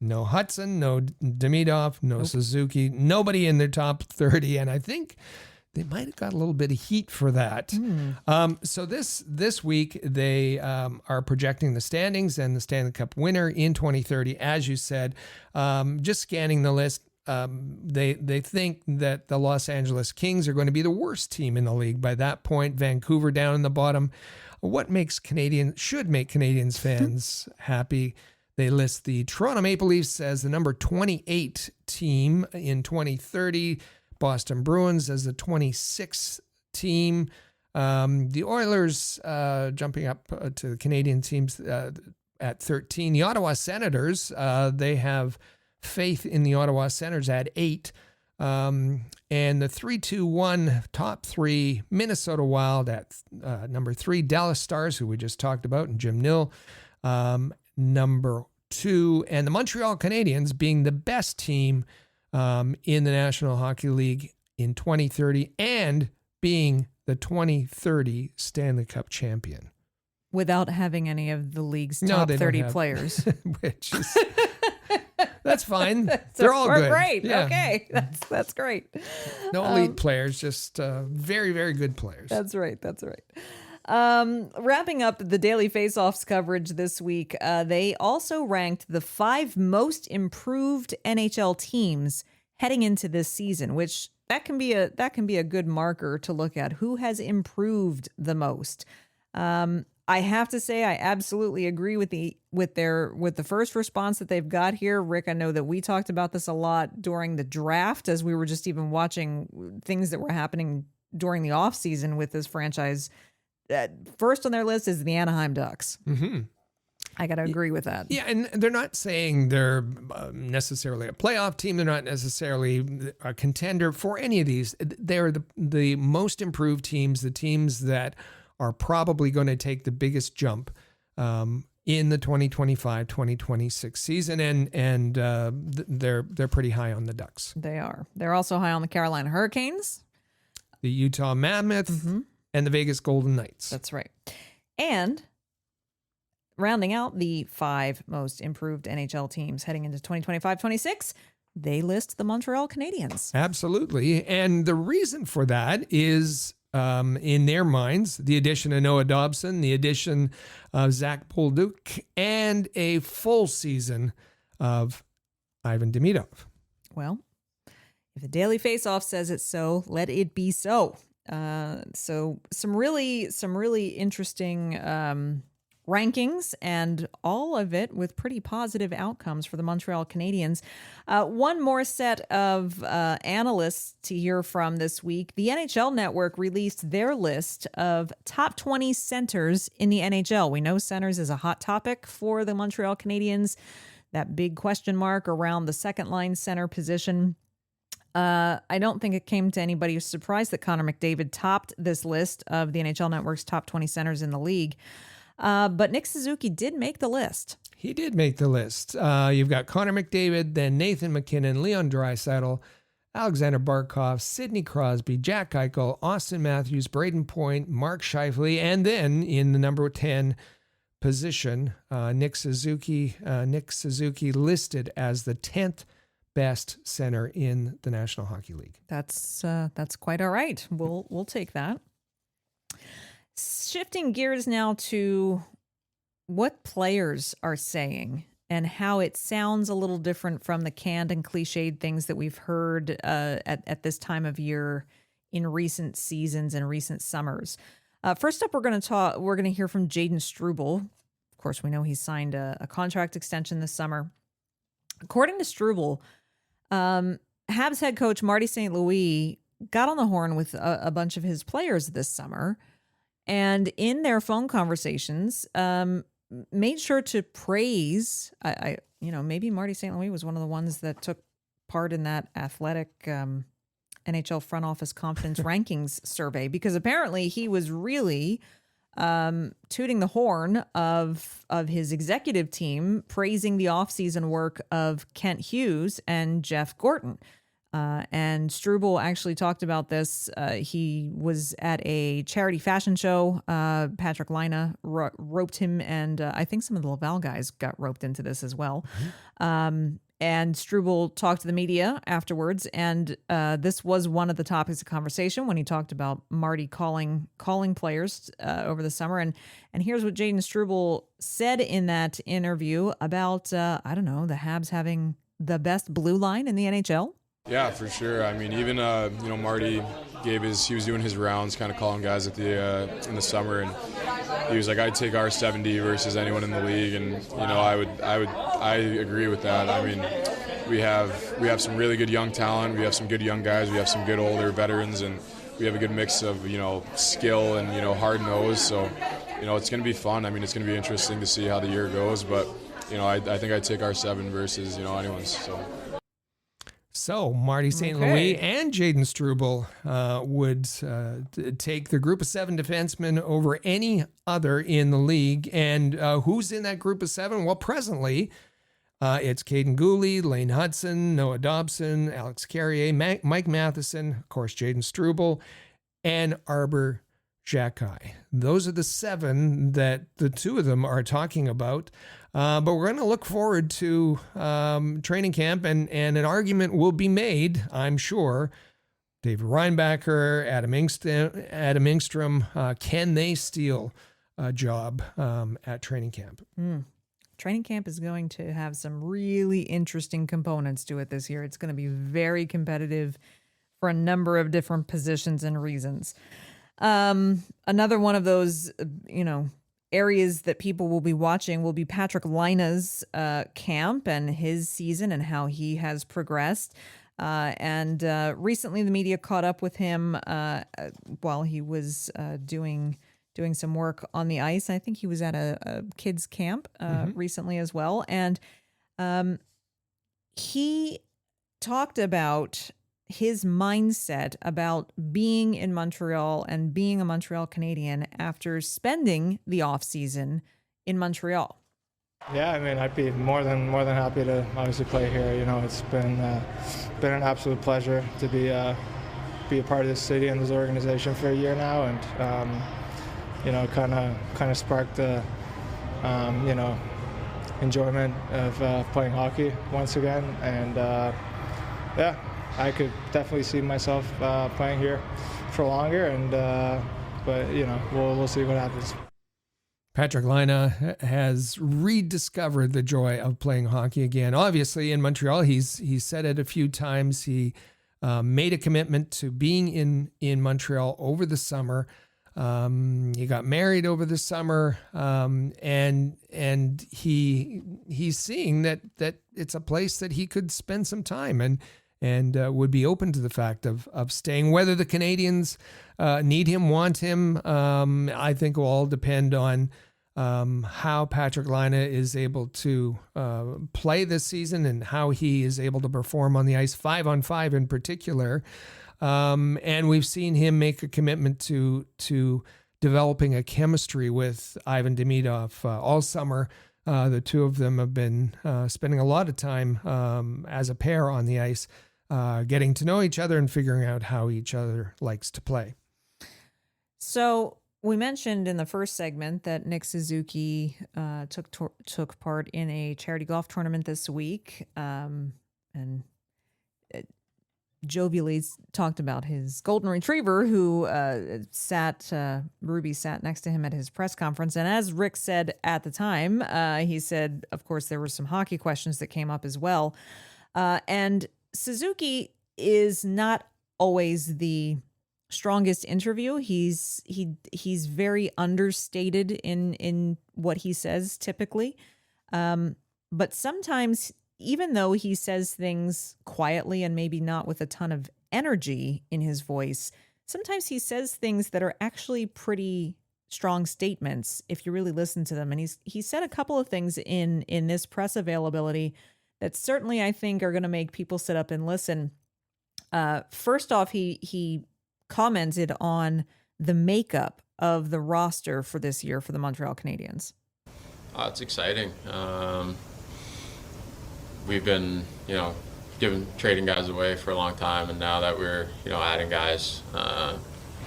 No Hudson, no Demidov, no Suzuki, nobody in their top 30. And I think they might have got a little bit of heat for that. So this week, they are projecting the standings and the Stanley Cup winner in 2030. As you said, just scanning the list, they think that the Los Angeles Kings are going to be the worst team in the league by that point. Vancouver down in the bottom. What should make Canadiens fans happy? They list the Toronto Maple Leafs as the number 28 team in 2030. Boston Bruins as the 26th team. The Oilers jumping up to the Canadian teams at 13. The Ottawa Senators, they have faith in the Ottawa Senators at 8. And the 3-2-1 top 3, Minnesota Wild at number 3. Dallas Stars, who we just talked about, and Jim Nill, number 2. And the Montreal Canadiens being the best team in the National Hockey League in 2030 and being the 2030 Stanley Cup champion. Without having any of the league's top 30 players. Which is... That's fine. They're all good. Great. Yeah. Okay. That's great. No elite players, just very, very good players. That's right. Wrapping up the Daily Faceoffs coverage this week, they also ranked the 5 most improved NHL teams heading into this season, which that can be a good marker to look at who has improved the most. I have to say I absolutely agree with the first response that they've got here. Rick, I know that we talked about this a lot during the draft as we were just even watching things that were happening during the offseason with this franchise. First on their list is the Anaheim Ducks. Mm-hmm. I got to agree with that. Yeah, and they're not saying they're necessarily a playoff team. They're not necessarily a contender for any of these. They're the most improved teams, the teams that are probably going to take the biggest jump in the 2025-2026 season, and they're pretty high on the Ducks. They are. They're also high on the Carolina Hurricanes, the Utah Mammoth, and the Vegas Golden Knights. That's right. And rounding out the 5 most improved NHL teams heading into 2025-26, they list the Montreal Canadiens. Absolutely. And the reason for that is, in their minds, the addition of Noah Dobson, the addition of Zach Bolduc, and a full season of Ivan Demidov. Well, if the Daily Faceoff says it so, let it be so. So some really interesting rankings, and all of it with pretty positive outcomes for the Montreal Canadiens. One more set of analysts to hear from this week. The NHL Network released their list of top 20 centers in the NHL. We know centers is a hot topic for the Montreal Canadiens. That big question mark around the second line center position. I don't think it came to anybody's surprise that Connor McDavid topped this list of the NHL Network's top 20 centers in the league. But Nick Suzuki did make the list. He did make the list. You've got Connor McDavid, then Nathan McKinnon, Leon Draisaitl, Alexander Barkov, Sidney Crosby, Jack Eichel, Austin Matthews, Braden Point, Mark Scheifele, and then in the number 10 position, Nick Suzuki. Nick Suzuki listed as the 10th best center in the National Hockey League. That's quite all right. We'll take that. Shifting gears now to what players are saying and how it sounds a little different from the canned and cliched things that we've heard at this time of year in recent seasons and recent summers. First up, we're going to hear from Jayden Struble. Of course, we know he signed a contract extension this summer. According to Struble, Habs head coach Marty St. Louis got on the horn with a bunch of his players this summer, and in their phone conversations, made sure to praise. Maybe Marty St. Louis was one of the ones that took part in that athletic NHL front office confidence rankings survey, because apparently he was really tooting the horn of his executive team, praising the offseason work of Kent Hughes and Jeff Gorton. And Struble actually talked about this. He was at a charity fashion show. Patrick Laine roped him, and I think some of the Laval guys got roped into this as well. And Struble talked to the media afterwards, and this was one of the topics of conversation when he talked about Marty calling players over the summer. And here's what Jayden Struble said in that interview about, the Habs having the best blue line in the NHL? Yeah, for sure. I mean, even Marty he was doing his rounds, kind of calling guys at in the summer, and he was like, I'd take our 70 versus anyone in the league, and I agree with that. I mean, we have some really good young talent, we have some good young guys, we have some good older veterans, and we have a good mix of skill and hard nose. So it's going to be fun. I mean, it's going to be interesting to see how the year goes, but I think I'd take our 7 versus anyone's. So Marty St. Louis and Jaden Struble would take the group of 7 defensemen over any other in the league. And who's in that group of 7? Well, presently, it's Caden Gooley, Lane Hudson, Noah Dobson, Alex Carrier, Mike Matheson, of course, Jaden Struble, and Arbor Xhekaj. Those are the 7 that the 2 of them are talking about. But we're going to look forward to training camp, and an argument will be made, I'm sure. David Reinbacher, Adam Engstrom, can they steal a job at training camp? Training camp is going to have some really interesting components to it this year. It's going to be very competitive for a number of different positions and reasons. Another one of those, areas that people will be watching will be Patrick Laine's camp and his season and how he has progressed. And recently the media caught up with him while he was doing some work on the ice. I think he was at a kids camp recently as well. And he talked about his mindset about being in Montreal and being a Montreal Canadien after spending the off season in Montreal. Yeah, I mean, I'd be more than happy to obviously play here. It's been an absolute pleasure to be a part of this city and this organization for a year now, and kind of sparked the enjoyment of playing hockey once again, and yeah. I could definitely see myself playing here for longer, but we'll see what happens. Patrick Laine has rediscovered the joy of playing hockey again. Obviously, in Montreal, he's said it a few times. He made a commitment to being in Montreal over the summer. He got married over the summer, and he's seeing that it's a place that he could spend some time and would be open to the fact of staying. Whether the Canadiens need him, want him, I think will all depend on how Patrick Laine is able to play this season and how he is able to perform on the ice, 5-on-5 in particular. And we've seen him make a commitment to developing a chemistry with Ivan Demidov all summer. The 2 of them have been spending a lot of time as a pair on the ice, getting to know each other and figuring out how each other likes to play. So we mentioned in the first segment that Nick Suzuki took part in a charity golf tournament this week, and jovially talked about his golden retriever who Ruby sat next to him at his press conference. And as Rick said at the time, he said, of course, there were some hockey questions that came up as well. And Suzuki is not always the strongest interview. He's very understated in what he says typically. But sometimes, even though he says things quietly and maybe not with a ton of energy in his voice, sometimes he says things that are actually pretty strong statements if you really listen to them. And he said a couple of things in this press availability that certainly I think are going to make people sit up and listen. First off, he commented on the makeup of the roster for this year for the Montreal Canadiens. It's exciting. We've been, trading guys away for a long time, and now that we're, adding guys,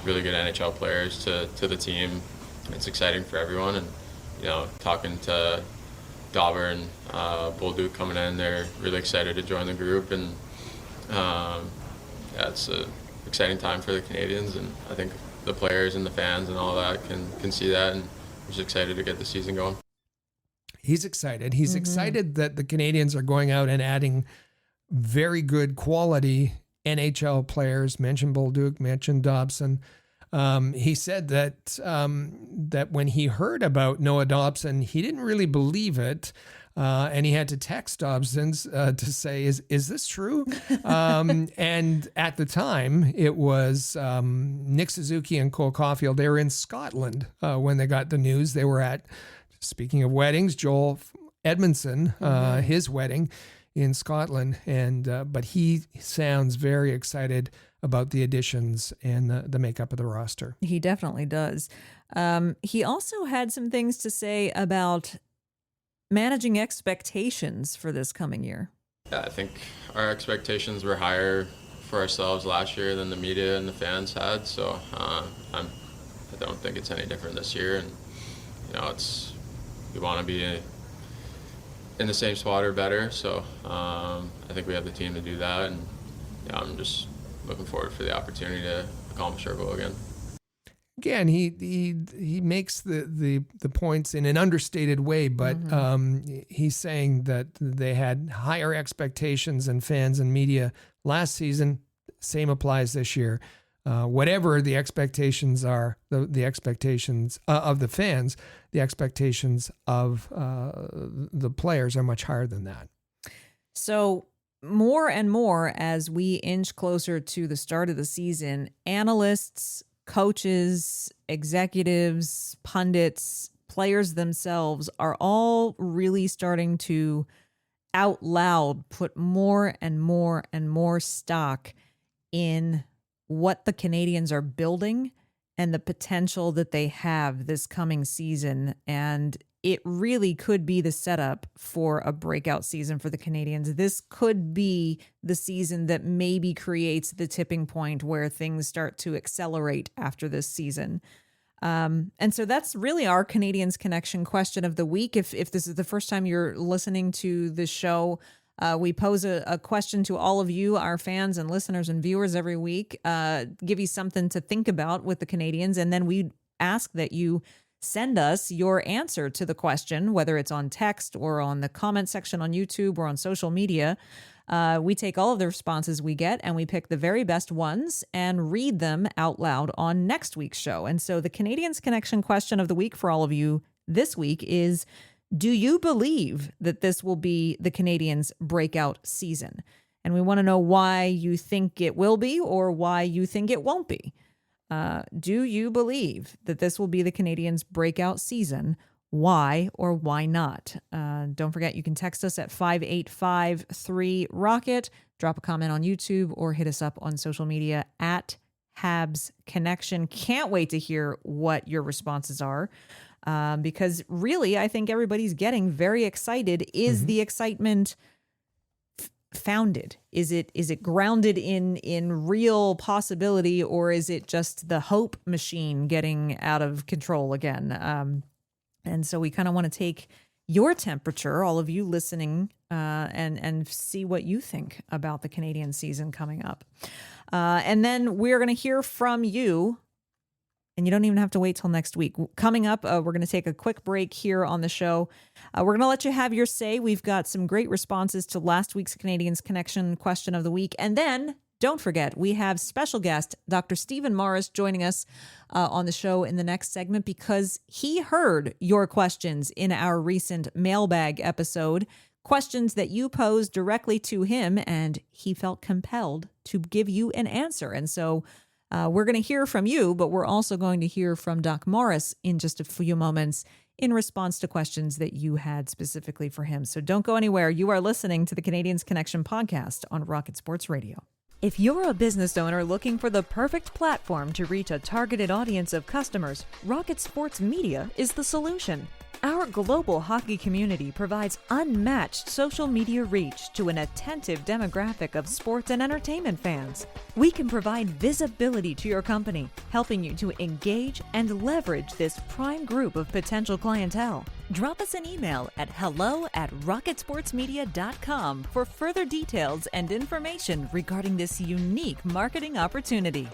really good NHL players to the team, it's exciting for everyone. And, talking to Dauber and Bolduc coming in, they're really excited to join the group, and it's an exciting time for the Canadiens, and I think the players and the fans and all that can see that, and we're just excited to get the season going. He's excited. He's excited that the Canadiens are going out and adding very good quality NHL players. Mentioned Bolduc, mentioned Dobson. He said that that when he heard about Noah Dobson, he didn't really believe it. And he had to text Dobson to say, is this true? And at the time, it was Nick Suzuki and Cole Caulfield. They were in Scotland when they got the news. They were at, speaking of weddings, Joel Edmondson, his wedding in Scotland. But he sounds very excited about the additions and the makeup of the roster. He definitely does. He also had some things to say about managing expectations for this coming year. Yeah, I think our expectations were higher for ourselves last year than the media and the fans had. So I don't think it's any different this year. And we want to be in the same spot or better. So I think we have the team to do that. And I'm just looking forward for the opportunity to accomplish our goal again. Again, he makes the points in an understated way, but he's saying that they had higher expectations than fans and media last season. Same applies this year. Whatever the expectations are, the expectations of the fans, the expectations of the players are much higher than that. So more and more as we inch closer to the start of the season, analysts, coaches, executives, pundits, players themselves are all really starting to out loud put more and more and more stock in what the Canadiens are building and the potential that they have this coming season. And it really could be the setup for a breakout season for the Canadiens. This could be the season that maybe creates the tipping point where things start to accelerate after this season. And so that's really our Canadiens Connection question of the week. If this is the first time you're listening to this show, we pose a question to all of you, our fans and listeners and viewers every week, give you something to think about with the Canadiens. And then we ask that you send us your answer to the question, whether it's on text or on the comment section on YouTube or on social media. We take all of the responses we get and we pick the very best ones and read them out loud on next week's show. And so the Canadiens Connection question of the week for all of you this week is, do you believe that this will be the Canadiens' breakout season? And we want to know why you think it will be or why you think it won't be. Do you believe that this will be the Canadiens' breakout season? Why or why not? Don't forget, you can text us at 585-3-ROCKET, drop a comment on YouTube, or hit us up on social media at Habs Connection. Can't wait to hear what your responses are, because really, I think everybody's getting very excited. Is the excitement founded? Is it grounded in real possibility, or is it just the hope machine getting out of control again? And so we kind of want to take your temperature, all of you listening, and see what you think about the Canadian season coming up. And then we're going to hear from you. And you don't even have to wait till next week. Coming up, we're going to take a quick break here on the show. We're going to let you have your say. We've got some great responses to last week's Canadiens Connection question of the week. And then, don't forget, we have special guest Dr. Stephen Morris joining us on the show in the next segment because he heard your questions in our recent mailbag episode, questions that you posed directly to him, and he felt compelled to give you an answer. And so we're going to hear from you, but we're also going to hear from Doc Morris in just a few moments in response to questions that you had specifically for him. So don't go anywhere. You are listening to the Canadiens Connection podcast on Rocket Sports Radio. If you're a business owner looking for the perfect platform to reach a targeted audience of customers, Rocket Sports Media is the solution. Our global hockey community provides unmatched social media reach to an attentive demographic of sports and entertainment fans. We can provide visibility to your company, helping you to engage and leverage this prime group of potential clientele. Drop us an email at hello@rocketsportsmedia.com for further details and information regarding this unique marketing opportunity.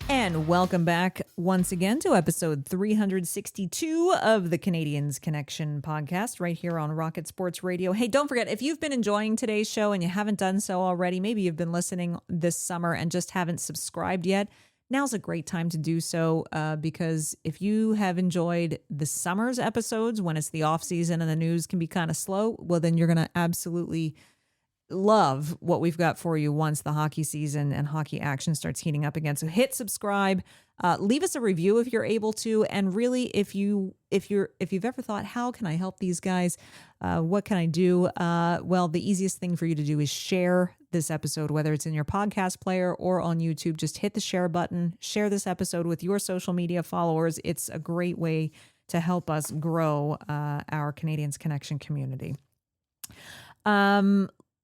And welcome back once again to episode 362 of the Canadiens Connection podcast right here on Rocket Sports Radio. Hey, don't forget, if you've been enjoying today's show and you haven't done so already, maybe you've been listening this summer and just haven't subscribed yet, now's a great time to do so because if you have enjoyed the summer's episodes when it's the off season and the news can be kind of slow, well, then you're going to absolutely love what we've got for you once the hockey season and hockey action starts heating up again. So hit subscribe, leave us a review if you're able to, and really if you've ever thought, how can I help these guys? What can I do? Well, the easiest thing for you to do is share this episode, whether it's in your podcast player or on YouTube. Just hit the share button, share this episode with your social media followers. It's a great way to help us grow our Canadiens Connection community.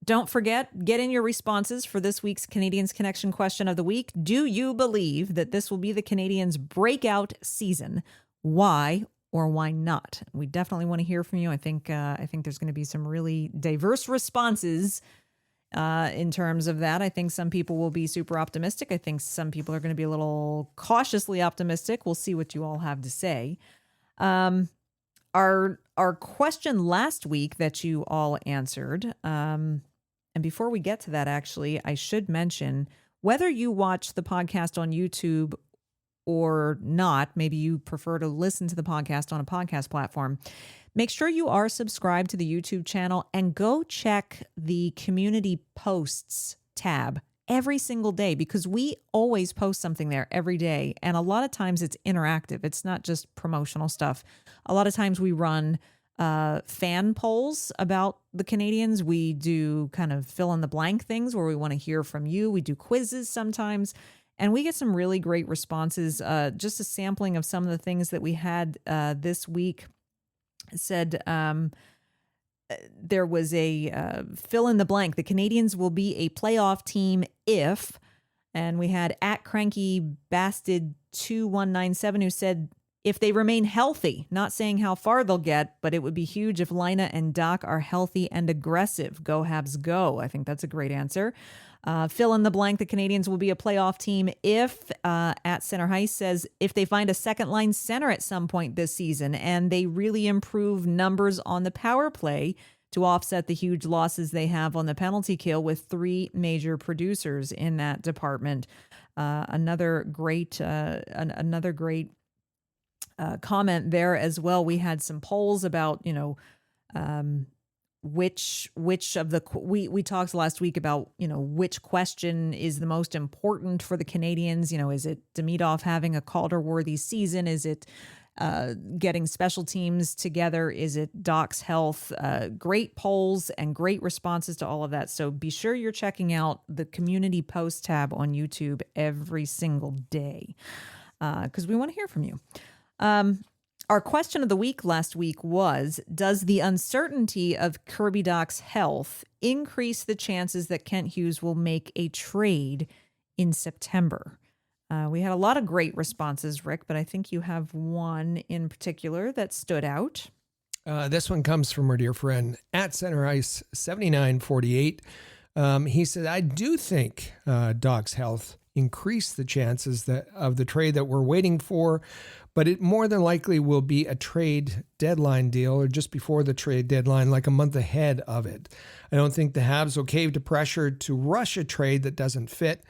Don't forget, get in your responses for this week's Canadiens Connection question of the week. Do you believe that this will be the Canadiens' breakout season? Why or why not? We definitely want to hear from you. I think there's going to be some really diverse responses in terms of that. I think some people will be super optimistic. I think some people are going to be a little cautiously optimistic. We'll see what you all have to say. Our question last week that you all answered, and before we get to that, actually, I should mention, whether you watch the podcast on YouTube or not, maybe you prefer to listen to the podcast on a podcast platform, make sure you are subscribed to the YouTube channel and go check the community posts tab every single day, because we always post something there every day. And a lot of times it's interactive. It's not just promotional stuff. A lot of times we run fan polls about the Canadiens. We do kind of fill in the blank things where we want to hear from you. We do quizzes sometimes, and we get some really great responses. Just a sampling of some of the things that we had this week. Said there was a fill in the blank. The Canadiens will be a playoff team if, and we had @CrankyBastard2197 who said, if they remain healthy, not saying how far they'll get, but it would be huge if Lina and Doc are healthy and aggressive. Go Habs, go. I think that's a great answer. Fill in the blank. The Canadiens will be a playoff team if, at Center Heist says, if they find a second line center at some point this season and they really improve numbers on the power play to offset the huge losses they have on the penalty kill with three major producers in that department. Another great comment there as well. We had some polls about, which of the, we talked last week about, which question is the most important for the Canadiens. Is it Demidov having a Calder-worthy season? Is it getting special teams together? Is it Doc's health? Great polls and great responses to all of that. So be sure you're checking out the community post tab on YouTube every single day because we want to hear from you. Our question of the week last week was, does the uncertainty of Kirby Dach's health increase the chances that Kent Hughes will make a trade in September? We had a lot of great responses, Rick, but I think you have one in particular that stood out. This one comes from our dear friend at Center Ice 7948. He said, I do think Dach's health increased the chances of the trade that we're waiting for, but it more than likely will be a trade deadline deal or just before the trade deadline, like a month ahead of it. I don't think the Habs will cave to pressure to rush a trade that doesn't fit.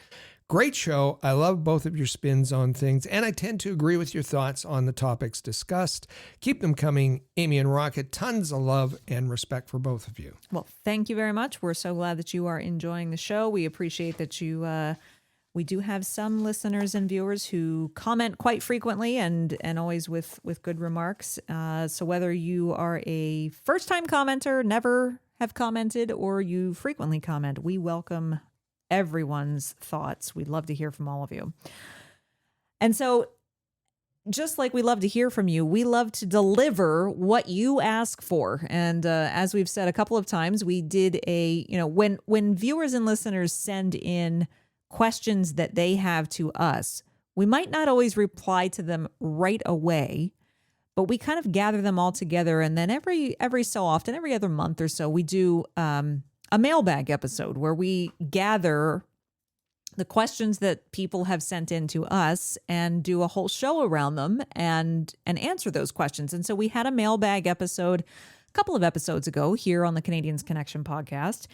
Great show. I love both of your spins on things, and I tend to agree with your thoughts on the topics discussed. Keep them coming, Amy and Rocket. Tons of love and respect for both of you. Well, thank you very much. We're so glad that you are enjoying the show. We appreciate that you... we do have some listeners and viewers who comment quite frequently and always with good remarks. So whether you are a first-time commenter, never have commented, or you frequently comment, we welcome everyone's thoughts. We'd love to hear from all of you. And so just like we love to hear from you, we love to deliver what you ask for. And as we've said a couple of times, we did when viewers and listeners send in questions that they have to us, we might not always reply to them right away, but we kind of gather them all together. And then every so often, every other month or so, we do a mailbag episode where we gather the questions that people have sent in to us and do a whole show around them and answer those questions. And so we had a mailbag episode a couple of episodes ago here on the Canadiens Connection podcast.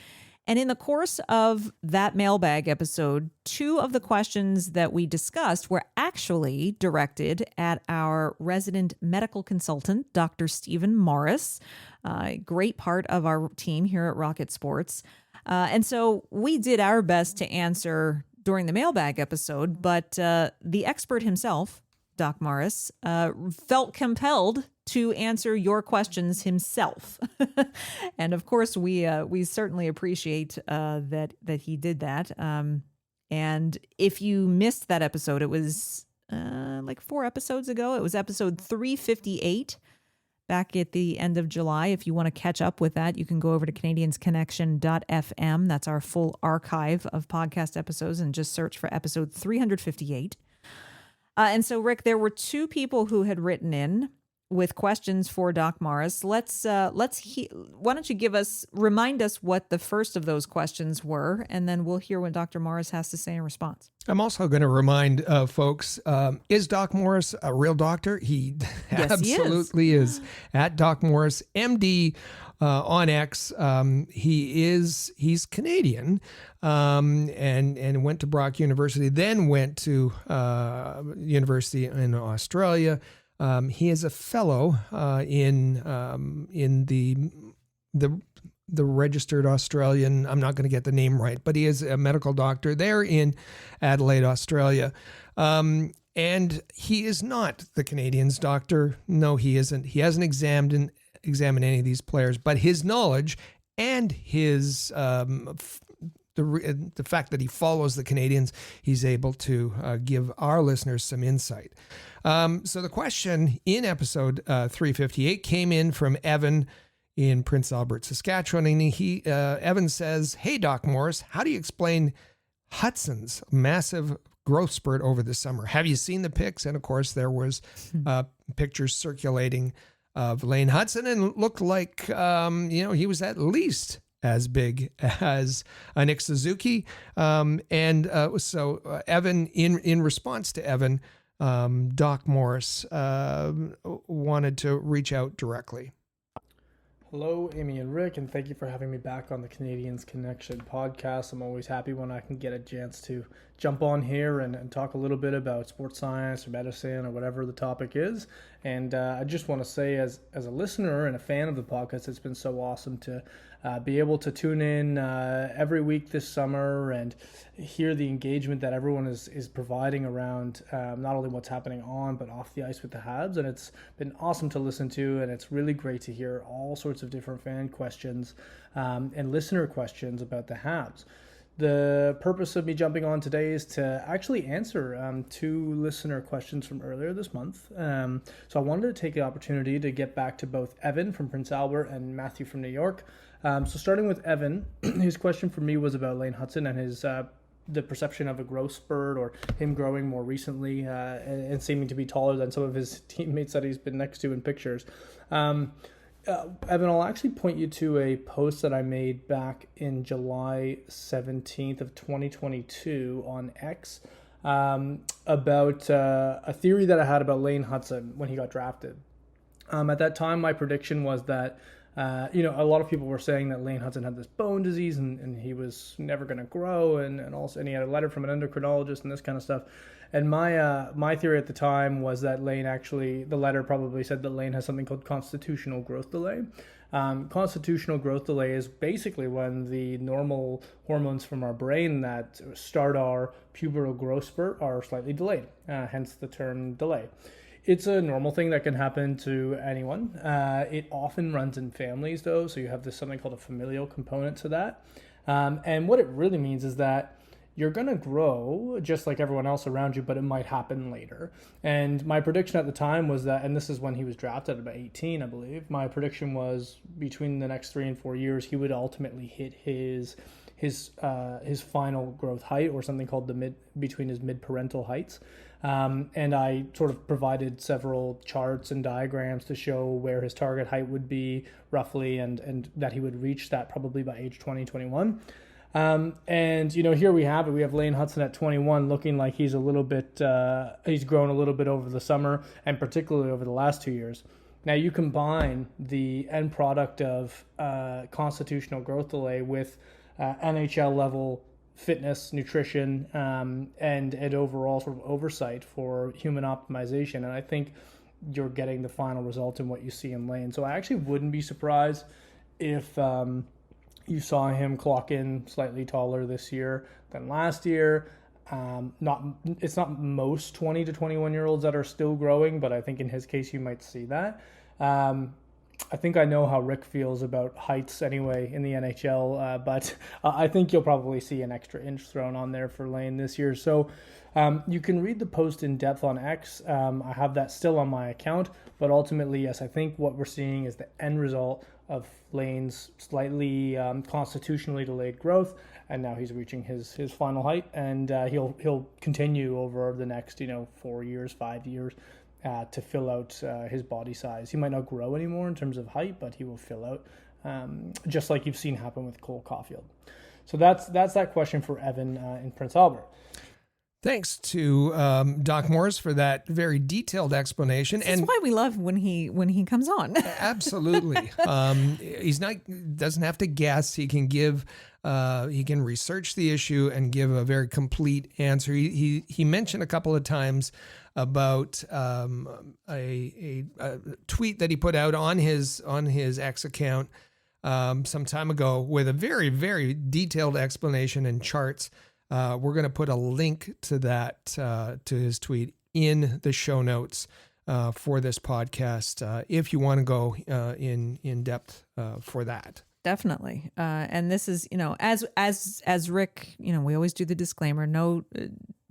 And in the course of that mailbag episode, 2 of the questions that we discussed were actually directed at our resident medical consultant, Dr. Stephen Morris, a great part of our team here at Rocket Sports. And so we did our best to answer during the mailbag episode, but the expert himself, Doc Morris, felt compelled to answer your questions himself. And of course, we certainly appreciate that he did that. And if you missed that episode, it was like 4 episodes ago. It was episode 358 back at the end of July. If you want to catch up with that, you can go over to CanadiensConnection.fm. That's our full archive of podcast episodes, and just search for episode 358. And so, Rick, there were 2 people who had written in with questions for Doc Morris. Why don't you remind us what the first of those questions were, and then we'll hear what Dr. Morris has to say in response. I'm also going to remind folks, is Doc Morris a real doctor? He Yes, absolutely is. At Doc Morris, MD on X. He's Canadian and went to Brock University, then went to university in Australia. He is a fellow in the registered Australian, I'm not going to get the name right, but he is a medical doctor there in Adelaide, Australia. And he is not the Canadiens doctor. No, he isn't. He hasn't examined any of these players, but his knowledge and his the fact that he follows the Canadiens, he's able to give our listeners some insight. So the question in episode 358 came in from Evan in Prince Albert, Saskatchewan. And Evan says, "Hey, Doc Morris, how do you explain Hudson's massive growth spurt over the summer? Have you seen the pics?" And of course, there was pictures circulating of Lane Hudson, and it looked like, he was at least as big as Nick Suzuki. So Evan, in response to Evan, Doc Morris wanted to reach out directly. Hello, Amy and Rick, and thank you for having me back on the Canadiens Connection podcast. I'm always happy when I can get a chance to jump on here and talk a little bit about sports science or medicine or whatever the topic is. And I just want to say, as a listener and a fan of the podcast, it's been so awesome to be able to tune in every week this summer and hear the engagement that everyone is providing around not only what's happening on but off the ice with the Habs. And it's been awesome to listen to, and it's really great to hear all sorts of different fan questions and listener questions about the Habs. The purpose of me jumping on today is to actually answer 2 listener questions from earlier this month. So I wanted to take the opportunity to get back to both Evan from Prince Albert and Matthew from New York. So starting with Evan, his question for me was about Lane Hudson and his the perception of a growth spurt, or him growing more recently and seeming to be taller than some of his teammates that he's been next to in pictures. Evan, I'll actually point you to a post that I made back in July 17th of 2022 on X about a theory that I had about Lane Hudson when he got drafted. At that time, my prediction was that a lot of people were saying that Lane Hudson had this bone disease and he was never going to grow, and he had a letter from an endocrinologist and this kind of stuff. And my theory at the time was that the letter probably said that Lane has something called constitutional growth delay. Constitutional growth delay is basically when the normal hormones from our brain that start our pubertal growth spurt are slightly delayed, hence the term delay. It's a normal thing that can happen to anyone. It often runs in families, though, so you have something called a familial component to that. And what it really means is that you're going to grow just like everyone else around you, but it might happen later. And my prediction at the time was that, and this is when he was drafted at about 18, I believe, my prediction was between the next 3 and 4 years, he would ultimately hit his final growth height, or something called between his mid-parental heights. And I sort of provided several charts and diagrams to show where his target height would be roughly, and that he would reach that probably by age 20, 21. And, here we have it. We have Lane Hutson at 21 looking like he's a little bit, he's grown a little bit over the summer and particularly over the last 2 years. Now you combine the end product of constitutional growth delay with NHL level fitness, nutrition, and overall sort of oversight for human optimization. And I think you're getting the final result in what you see in Lane. So I actually wouldn't be surprised if you saw him clock in slightly taller this year than last year. It's not most 20 to 21 year olds that are still growing, but I think in his case you might see that. I think I know how Rick feels about heights anyway in the NHL, but I think you'll probably see an extra inch thrown on there for Lane this year. So you can read the post in depth on X. I have that still on my account, but ultimately, yes, I think what we're seeing is the end result of Lane's slightly constitutionally delayed growth, and now he's reaching his final height, and he'll continue over the next 4 years, 5 years. To fill out his body size. He might not grow anymore in terms of height, but he will fill out, just like you've seen happen with Cole Caulfield. So that's that question for Evan in Prince Albert. Thanks to Doc Morris for that very detailed explanation. That's why we love when he comes on. Absolutely. He's doesn't have to guess. He can give. He can research the issue and give a very complete answer. He mentioned a couple of times about a tweet that he put out on his X account some time ago with a very, very detailed explanation and charts. We're going to put a link to that to his tweet in the show notes for this podcast if you want to go in depth for that. Definitely. And this is, as Rick, we always do the disclaimer. No,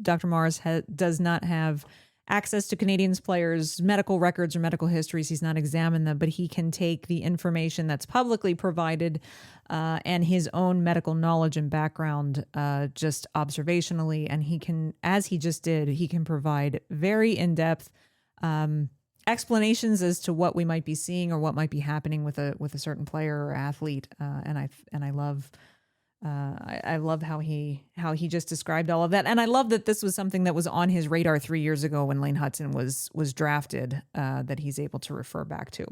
Dr. Morris does not have access to Canadiens players' medical records or medical histories. He's not examined them, but he can take the information that's publicly provided and his own medical knowledge and background just observationally. And he can, as he just did, he can provide very in-depth explanations as to what we might be seeing or what might be happening with a certain player or athlete. And I love how he just described all of that. And I love that this was something that was on his radar 3 years ago when Lane Hutson was drafted, that he's able to refer back to.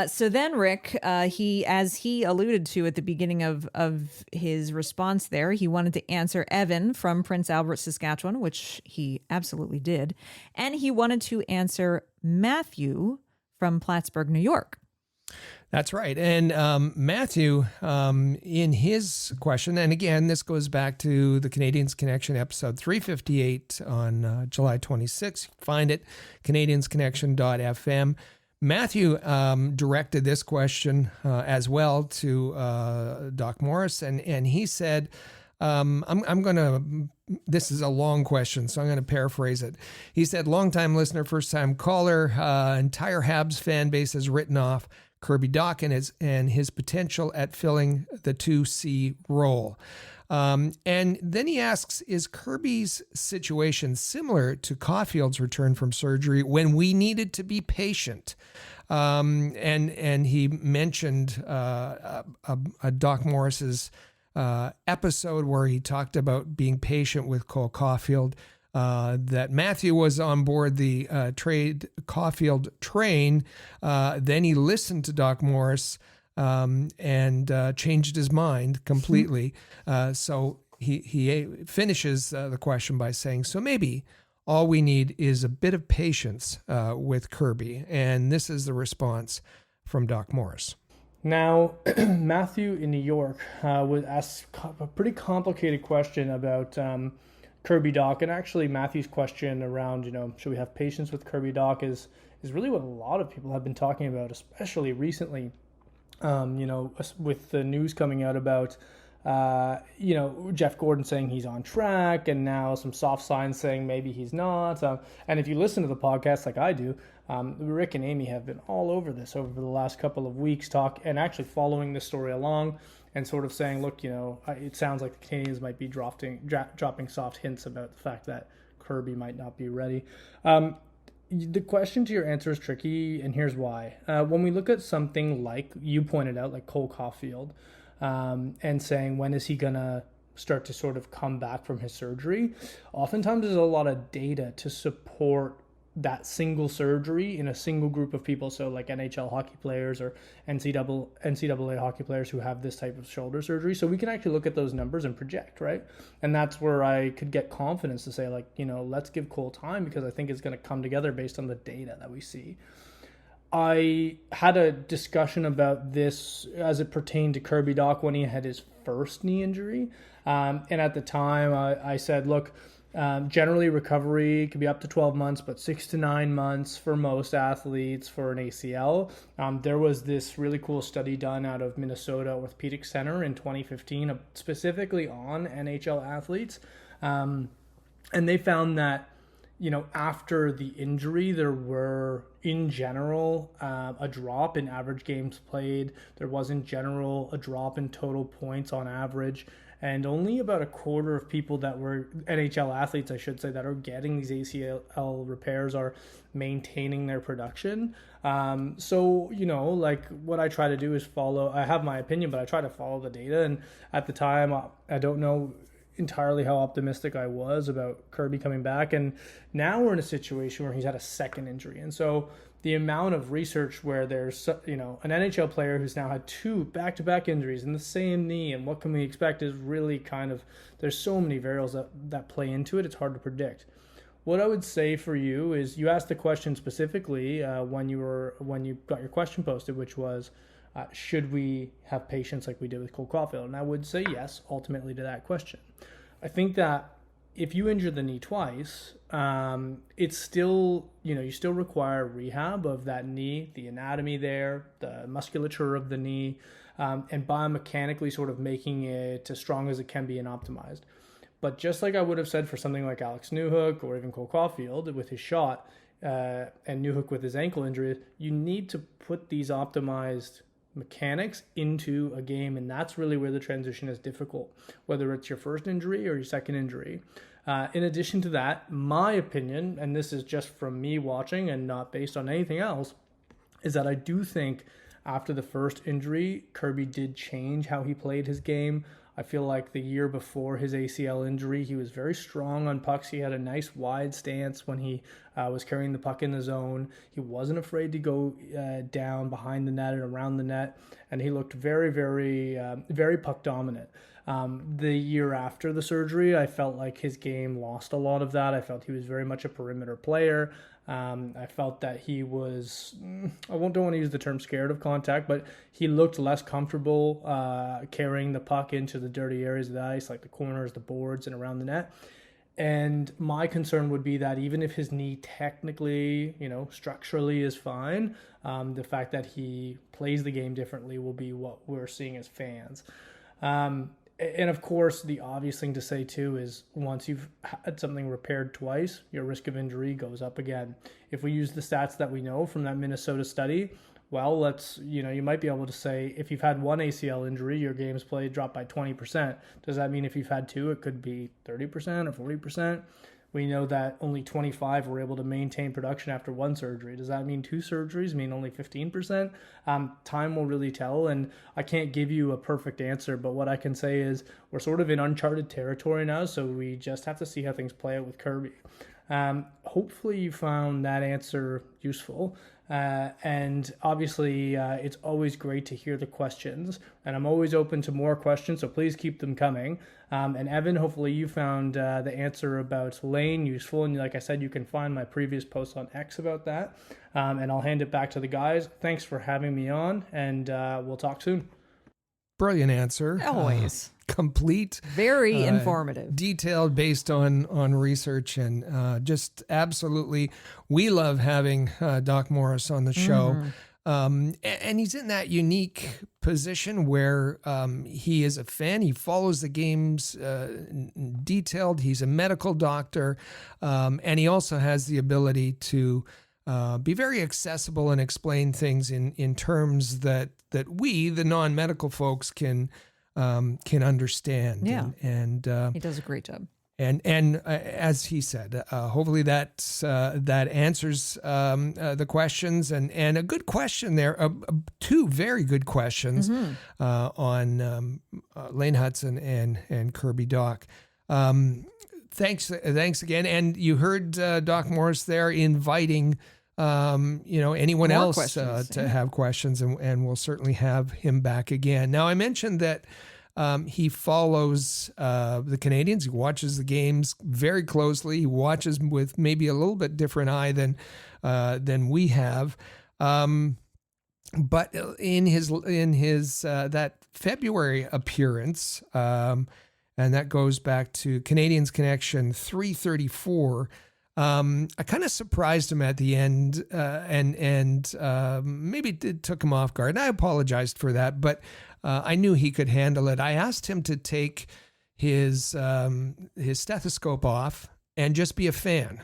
So then Rick, as he alluded to at the beginning of his response there, he wanted to answer Evan from Prince Albert, Saskatchewan, which he absolutely did. And he wanted to answer Matthew from Plattsburgh, New York. That's right. And Matthew, in his question, and again, this goes back to the Canadiens Connection episode 358 on July 26th. Find it, canadiensconnection.fm. Matthew directed this question as well to Doc Morris, and he said, I'm going to, this is a long question, so I'm going to paraphrase it. He said, longtime listener, first-time caller, entire Habs fan base has written off Kirby Dach and his potential at filling the 2C role. And then he asks, is Kirby's situation similar to Caulfield's return from surgery when we needed to be patient? And he mentioned a Doc Morris's episode where he talked about being patient with Cole Caulfield, that Matthew was on board the trade Caulfield train. Then he listened to Doc Morris and changed his mind completely. So he finishes the question by saying, so maybe all we need is a bit of patience with Kirby. And this is the response from Doc Morris. Now, Matthew in New York was asked a pretty complicated question about Kirby Dach. And actually Matthew's question around, should we have patience with Kirby Dach is really what a lot of people have been talking about, especially recently. With the news coming out about, Jeff Gordon saying he's on track, and now some soft signs saying maybe he's not. And if you listen to the podcast like I do, Rick and Amy have been all over this over the last couple of weeks, and actually following this story along and sort of saying, look, it sounds like the Canadiens might be dropping soft hints about the fact that Kirby might not be ready. The question to your answer is tricky, and here's why. When we look at something like you pointed out, like Cole Caulfield, and saying, when is he going to start to sort of come back from his surgery? Oftentimes there's a lot of data to support that single surgery in a single group of people. So like NHL hockey players or NCAA hockey players who have this type of shoulder surgery. So we can actually look at those numbers and project, right? And that's where I could get confidence to say, like, you know, let's give Cole time, because I think it's going to come together based on the data that we see. I had a discussion about this as it pertained to Kirby Dach when he had his first knee injury. And at the time I said, look, generally recovery can be up to 12 months, but 6 to 9 months for most athletes for an ACL. There was this really cool study done out of Minnesota Orthopedic Center in 2015, specifically on NHL athletes. And they found that, you know, after the injury, there were, in general, a drop in average games played. There was, in general, a drop in total points on average. And only about a quarter of people that were NHL athletes, I should say, that are getting these ACL repairs are maintaining their production. So, you know, like, what I try to do is I have my opinion, but I try to follow the data. And at the time, I don't know entirely how optimistic I was about Kirby coming back. And now we're in a situation where he's had a second injury. And so the amount of research where there's, you know, an NHL player who's now had 2 back-to-back injuries in the same knee, and what can we expect is really kind of, there's so many variables that play into it, it's hard to predict. What I would say for you is, you asked the question specifically when you got your question posted, which was, should we have patience like we did with Cole Caulfield? And I would say yes, ultimately, to that question. I think that if you injure the knee twice, it's still, you know, you still require rehab of that knee, the anatomy there, the musculature of the knee, and biomechanically sort of making it as strong as it can be and optimized. But just like I would have said for something like Alex Newhook or even Cole Caulfield with his shot, and Newhook with his ankle injury, you need to put these optimized mechanics into a game, and that's really where the transition is difficult, whether it's your first injury or your second injury. In addition to that, my opinion, and this is just from me watching and not based on anything else, is that I do think after the first injury, Kirby did change how he played his game. I feel like the year before his ACL injury, he was very strong on pucks. He had a nice wide stance when he was carrying the puck in the zone. He wasn't afraid to go down behind the net and around the net, and he looked very, very, very puck dominant. The year after the surgery, I felt like his game lost a lot of that. I felt he was very much a perimeter player. I felt that he was, don't want to use the term scared of contact, but he looked less comfortable carrying the puck into the dirty areas of the ice, like the corners, the boards, and around the net. And my concern would be that even if his knee technically, you know, structurally is fine, the fact that he plays the game differently will be what we're seeing as fans. And of course, the obvious thing to say too is, once you've had something repaired twice, your risk of injury goes up again. If we use the stats that we know from that Minnesota study, well, you might be able to say, if you've had one ACL injury, your games played dropped by 20%. Does that mean if you've had 2, it could be 30% or 40%? We know that only 25 were able to maintain production after one surgery. Does that mean 2 surgeries mean only 15%? Time will really tell, and I can't give you a perfect answer, but what I can say is we're sort of in uncharted territory now, so we just have to see how things play out with Kirby. Hopefully you found that answer useful. And obviously, it's always great to hear the questions, and I'm always open to more questions, so please keep them coming. And Evan, hopefully you found the answer about Lane useful, and like I said, you can find my previous post on X about that. And I'll hand it back to the guys. Thanks for having me on, and we'll talk soon. Brilliant answer. Always. Complete. Very informative. Detailed, based on research, and just absolutely, we love having Doc Morris on the show. And he's in that unique position where he is a fan. He follows the games detailed. He's a medical doctor, and he also has the ability to be very accessible and explain things in terms that we, the non-medical folks, can understand. Yeah. And he does a great job. And as he said, hopefully that answers the questions, and a good question there, two very good questions on Lane Hutson and Kirby Dach. Thanks again. And you heard Doc Morris there inviting anyone More else to have questions, and we'll certainly have him back again. Now, I mentioned that he follows the Canadiens. He watches the games very closely. He watches with maybe a little bit different eye than we have. But in his that February appearance, and that goes back to Canadiens Connection 334. I kind of surprised him at the end, and maybe it took him off guard. And I apologized for that, but I knew he could handle it. I asked him to take his stethoscope off and just be a fan,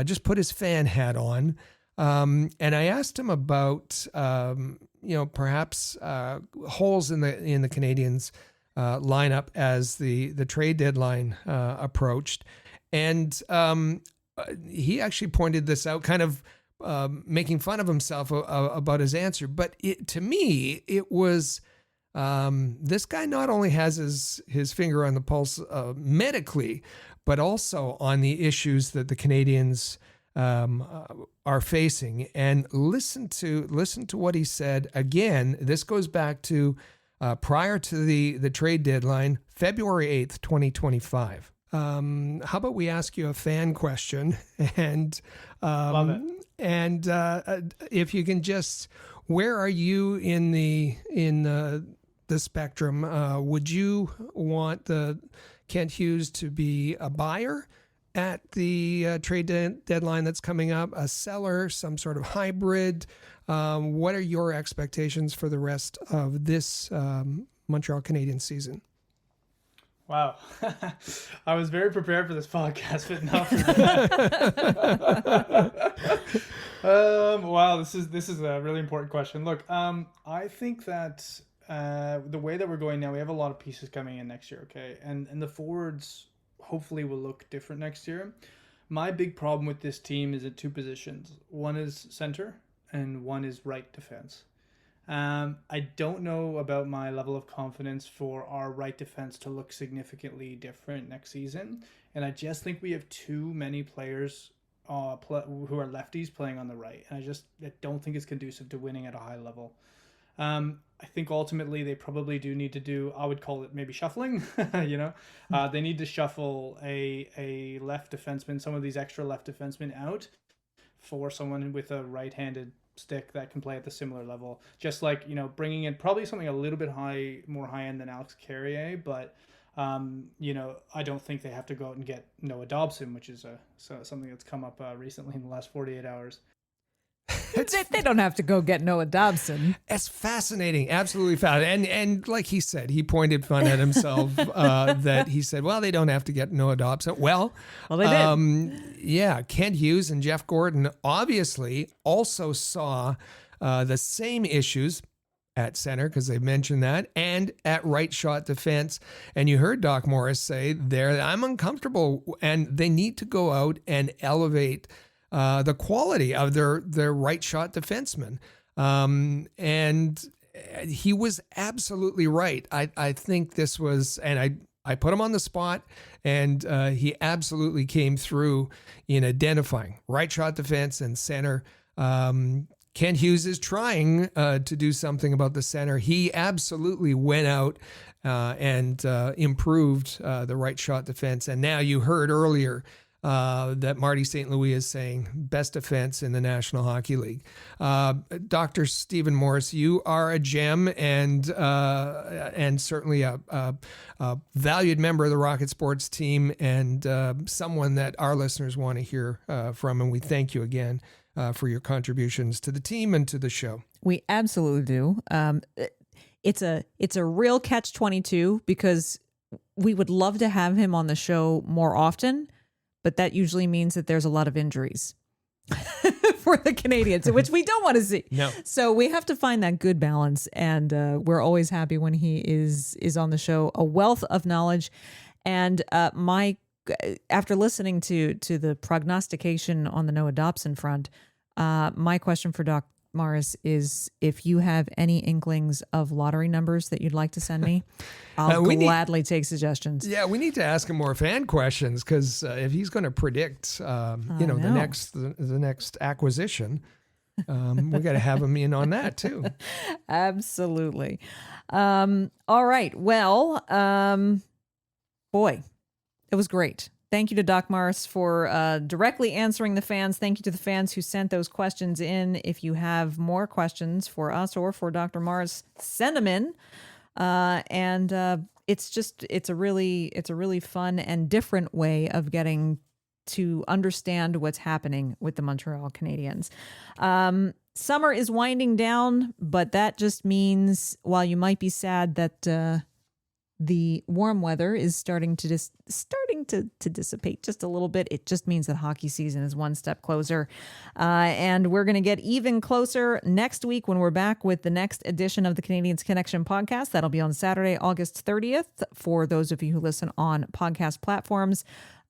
just put his fan hat on. And I asked him about perhaps holes in the Canadiens lineup as the trade deadline approached, and he actually pointed this out, kind of making fun of himself about his answer. But to me, it was this guy not only has his finger on the pulse medically, but also on the issues that the Canadiens are facing. And listen to what he said. Again, this goes back to prior to the trade deadline, February 8th, 2025. How about we ask you a fan question, and Love it. And if you can just, where are you in the spectrum? Would you want the Kent Hughes to be a buyer at the trade deadline that's coming up, a seller, some sort of hybrid? What are your expectations for the rest of this Montreal Canadiens season? Wow. I was very prepared for this podcast, but not for wow, this is a really important question. Look, I think that the way that we're going now, we have a lot of pieces coming in next year, okay? And the forwards hopefully will look different next year. My big problem with this team is at two positions. One is center and one is right defense. I don't know about my level of confidence for our right defense to look significantly different next season. And I just think we have too many players who are lefties playing on the right. And I don't think it's conducive to winning at a high level. I think ultimately they probably do need to do, I would call it maybe shuffling, they need to shuffle a left defenseman, some of these extra left defensemen out for someone with a right-handed stick that can play at the similar level. Just like, bringing in probably something a little bit more high-end than Alex Carrier, but, I don't think they have to go out and get Noah Dobson, which is something that's come up recently in the last 48 hours. They don't have to go get Noah Dobson. It's fascinating, absolutely fascinating. And like he said, he pointed fun at himself that he said, well, they don't have to get Noah Dobson. Well, they did. Yeah, Kent Hughes and Jeff Gordon obviously also saw the same issues at center, because they mentioned that, and at right shot defense. And you heard Doc Morris say there, I'm uncomfortable, and they need to go out and elevate the quality of their right shot defenseman. And he was absolutely right. I think this was, and I put him on the spot, and he absolutely came through in identifying right shot defense and center. Kent Hughes is trying to do something about the center. He absolutely went out and improved the right shot defense. And now you heard earlier that Marty St. Louis is saying best defense in the National Hockey League. Dr. Stephen Morris, you are a gem and certainly a valued member of the Rocket Sports team, and someone that our listeners want to hear from. And we thank you again for your contributions to the team and to the show. We absolutely do. It's a real catch-22, because we would love to have him on the show more often, but that usually means that there's a lot of injuries for the Canadiens, which we don't want to see. No. So we have to find that good balance, and we're always happy when he is on the show. A wealth of knowledge. And my after listening to the prognostication on the Noah Dobson front, my question for Doc Morris is if you have any inklings of lottery numbers that you'd like to send me, I'll gladly take suggestions. Yeah, we need to ask him more fan questions because if he's going to predict, the next acquisition, we got to have him in on that too. Absolutely. All right. Well, boy, it was great. Thank you to Doc Morris for directly answering the fans. Thank you to the fans who sent those questions in. If you have more questions for us or for Dr. Morris, send them in. It's a really fun and different way of getting to understand what's happening with the Montreal Canadiens. Summer is winding down, but that just means while you might be sad that the warm weather is starting to dissipate just a little bit, it just means that hockey season is one step closer. And we're going to get even closer next week when we're back with the next edition of the Canadiens Connection podcast. That'll be on Saturday, August 30th. For those of you who listen on podcast platforms,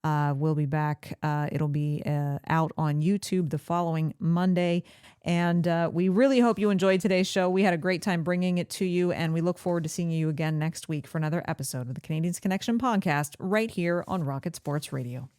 we'll be back. It'll be out on YouTube the following Monday. And we really hope you enjoyed today's show. We had a great time bringing it to you, and we look forward to seeing you again next week for another episode of the Canadiens Connection podcast right here on Rocket Sports Radio.